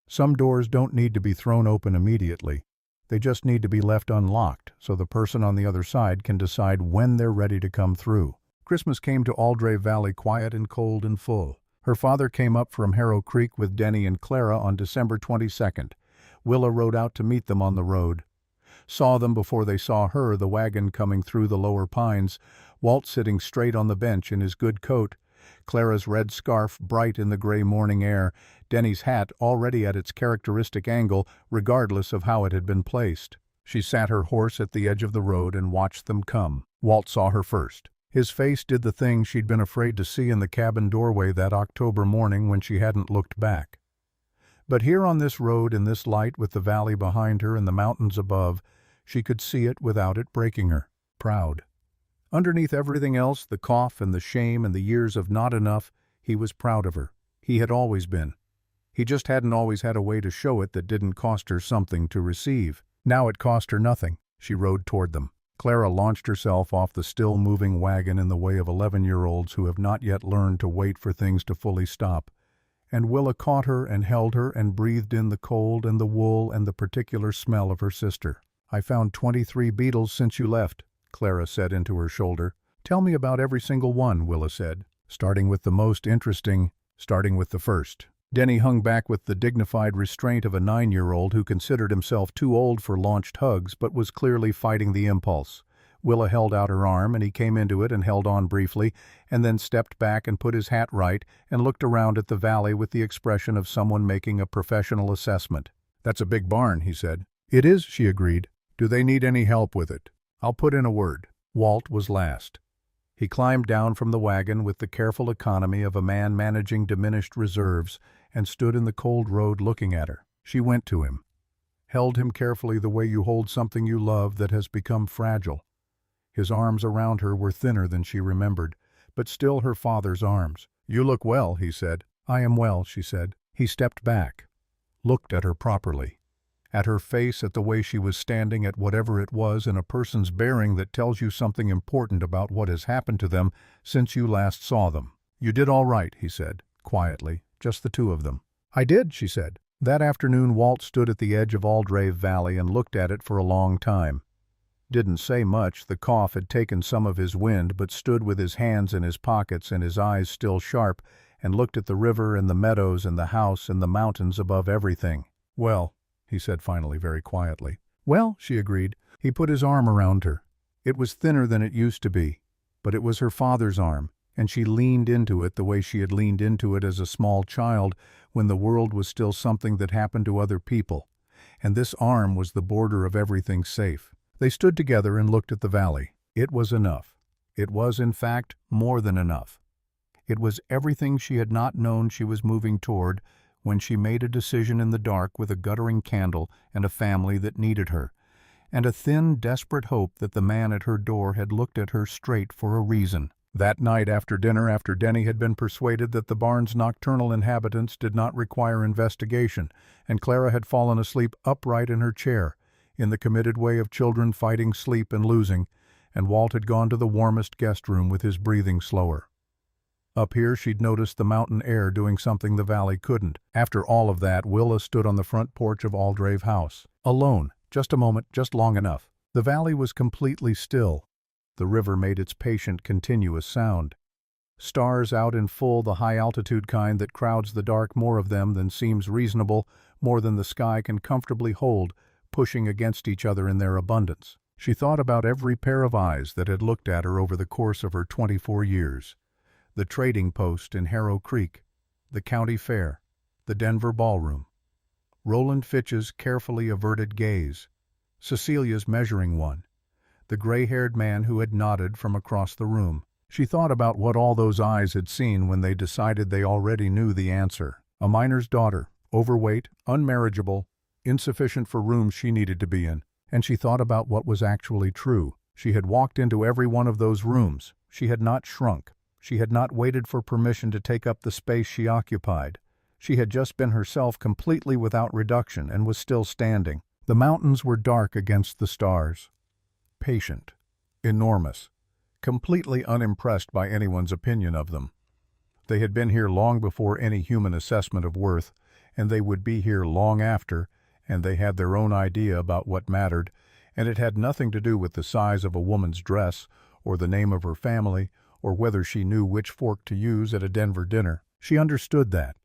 Some doors don't need to be thrown open immediately. They just need to be left unlocked so the person on the other side can decide when they're ready to come through. Christmas came to Aldrave Valley quiet and cold and full. Her father came up from Harrow Creek with Denny and Clara on December 22nd. Willa rode out to meet them on the road. Saw them before they saw her, the wagon coming through the lower pines, Walt sitting straight on the bench in his good coat, Clara's red scarf bright in the gray morning air, Denny's hat already at its characteristic angle, regardless of how it had been placed. She sat her horse at the edge of the road and watched them come. Walt saw her first. His face did the thing she'd been afraid to see in the cabin doorway that October morning when she hadn't looked back. But here on this road in this light with the valley behind her and the mountains above, she could see it without it breaking her. Proud. Underneath everything else, the cough and the shame and the years of not enough, he was proud of her. He had always been. He just hadn't always had a way to show it that didn't cost her something to receive. Now it cost her nothing. She rode toward them. Clara launched herself off the still-moving wagon in the way of 11-year-olds who have not yet learned to wait for things to fully stop. And Willa caught her and held her and breathed in the cold and the wool and the particular smell of her sister. "I found 23 beetles since you left," Clara said into her shoulder. "Tell me about every single one," Willa said, starting with the most interesting, starting with the first. Denny hung back with the dignified restraint of a 9-year-old who considered himself too old for launched hugs but was clearly fighting the impulse. Willa held out her arm and he came into it and held on briefly, and then stepped back and put his hat right and looked around at the valley with the expression of someone making a professional assessment. "That's a big barn," he said. "It is," she agreed. "Do they need any help with it? I'll put in a word." Walt was last. He climbed down from the wagon with the careful economy of a man managing diminished reserves and stood in the cold road looking at her. She went to him, held him carefully the way you hold something you love that has become fragile. His arms around her were thinner than she remembered, but still her father's arms. "You look well," he said. "I am well," she said. He stepped back, looked at her properly. At her face, at the way she was standing, at whatever it was in a person's bearing that tells you something important about what has happened to them since you last saw them. "You did all right," he said, quietly, "just the two of them." "I did," she said. That afternoon Walt stood at the edge of Aldrave Valley and looked at it for a long time. Didn't say much, the cough had taken some of his wind, but stood with his hands in his pockets and his eyes still sharp, and looked at the river and the meadows and the house and the mountains above everything. "Well," he said finally, very quietly. "Well," she agreed. He put his arm around her. It was thinner than it used to be, but it was her father's arm, and she leaned into it the way she had leaned into it as a small child when the world was still something that happened to other people, and this arm was the border of everything safe. They stood together and looked at the valley. It was enough. It was, in fact, more than enough. It was everything she had not known she was moving toward when she made a decision in the dark with a guttering candle and a family that needed her, and a thin, desperate hope that the man at her door had looked at her straight for a reason. That night after dinner, after Denny had been persuaded that the barn's nocturnal inhabitants did not require investigation, and Clara had fallen asleep upright in her chair, in the committed way of children fighting sleep and losing, and Walt had gone to the warmest guest room with his breathing slower. Up here she'd noticed the mountain air doing something the valley couldn't. After all of that, Willa stood on the front porch of Aldrave House. Alone. Just a moment, just long enough. The valley was completely still. The river made its patient, continuous sound. Stars out in full, the high-altitude kind that crowds the dark, more of them than seems reasonable, more than the sky can comfortably hold, pushing against each other in their abundance. She thought about every pair of eyes that had looked at her over the course of her 24 years. The trading post in Harrow Creek, the county fair, the Denver ballroom, Roland Fitch's carefully averted gaze, Cecilia's measuring one, the gray-haired man who had nodded from across the room. She thought about what all those eyes had seen when they decided they already knew the answer. A miner's daughter, overweight, unmarriageable, insufficient for rooms she needed to be in. And she thought about what was actually true. She had walked into every one of those rooms. She had not shrunk. She had not waited for permission to take up the space she occupied. She had just been herself, completely without reduction, and was still standing. The mountains were dark against the stars. Patient. Enormous. Completely unimpressed by anyone's opinion of them. They had been here long before any human assessment of worth, and they would be here long after, and they had their own idea about what mattered, and it had nothing to do with the size of a woman's dress, or the name of her family, or whether she knew which fork to use at a Denver dinner. She understood that.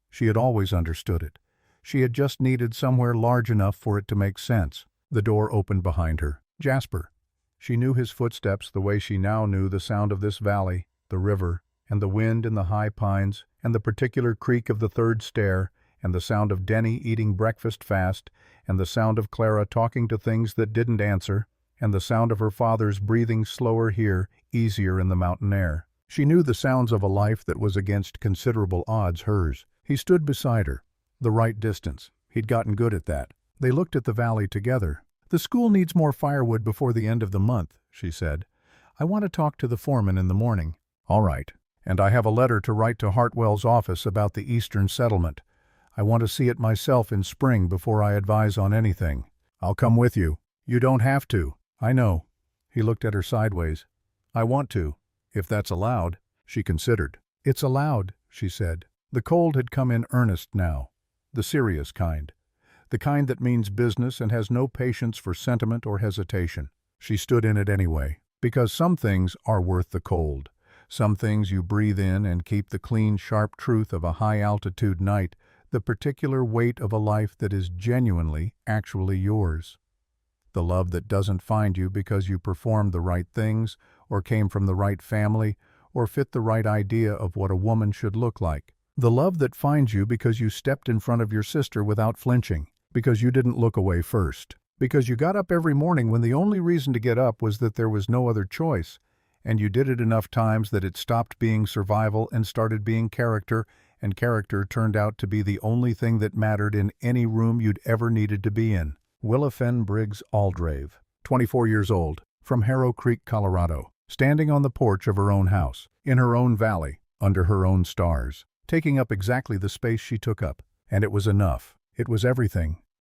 She had always understood it. She had just needed somewhere large enough for it to make sense. The door opened behind her. Jasper. She knew his footsteps the way she now knew the sound of this valley, the river, and the wind in the high pines, and the particular creak of the third stair, and the sound of Denny eating breakfast fast, and the sound of Clara talking to things that didn't answer, and the sound of her father's breathing slower here, easier in the mountain air. She knew the sounds of a life that was against considerable odds hers. He stood beside her. The right distance. He'd gotten good at that. They looked at the valley together. "The school needs more firewood before the end of the month," she said. "I want to talk to the foreman in the morning." "All right. And I have a letter to write to Hartwell's office about the Eastern Settlement. I want to see it myself in spring before I advise on anything. I'll come with you." "You don't have to." "I know." He looked at her sideways. "I want to, if that's allowed." She considered. "It's allowed," she said. The cold had come in earnest now. The serious kind. The kind that means business and has no patience for sentiment or hesitation. She stood in it anyway. Because some things are worth the cold. Some things you breathe in and keep the clean, sharp truth of a high-altitude night, the particular weight of a life that is genuinely, actually yours. The love that doesn't find you because you performed the right things, or came from the right family, or fit the right idea of what a woman should look like. The love that finds you because you stepped in front of your sister without flinching, because you didn't look away first, because you got up every morning when the only reason to get up was that there was no other choice, and you did it enough times that it stopped being survival and started being character, and character turned out to be the only thing that mattered in any room you'd ever needed to be in. Willa Fenn Briggs Aldrave, 24 years old, from Harrow Creek, Colorado, standing on the porch of her own house, in her own valley, under her own stars, taking up exactly the space she took up. And it was enough. It was everything.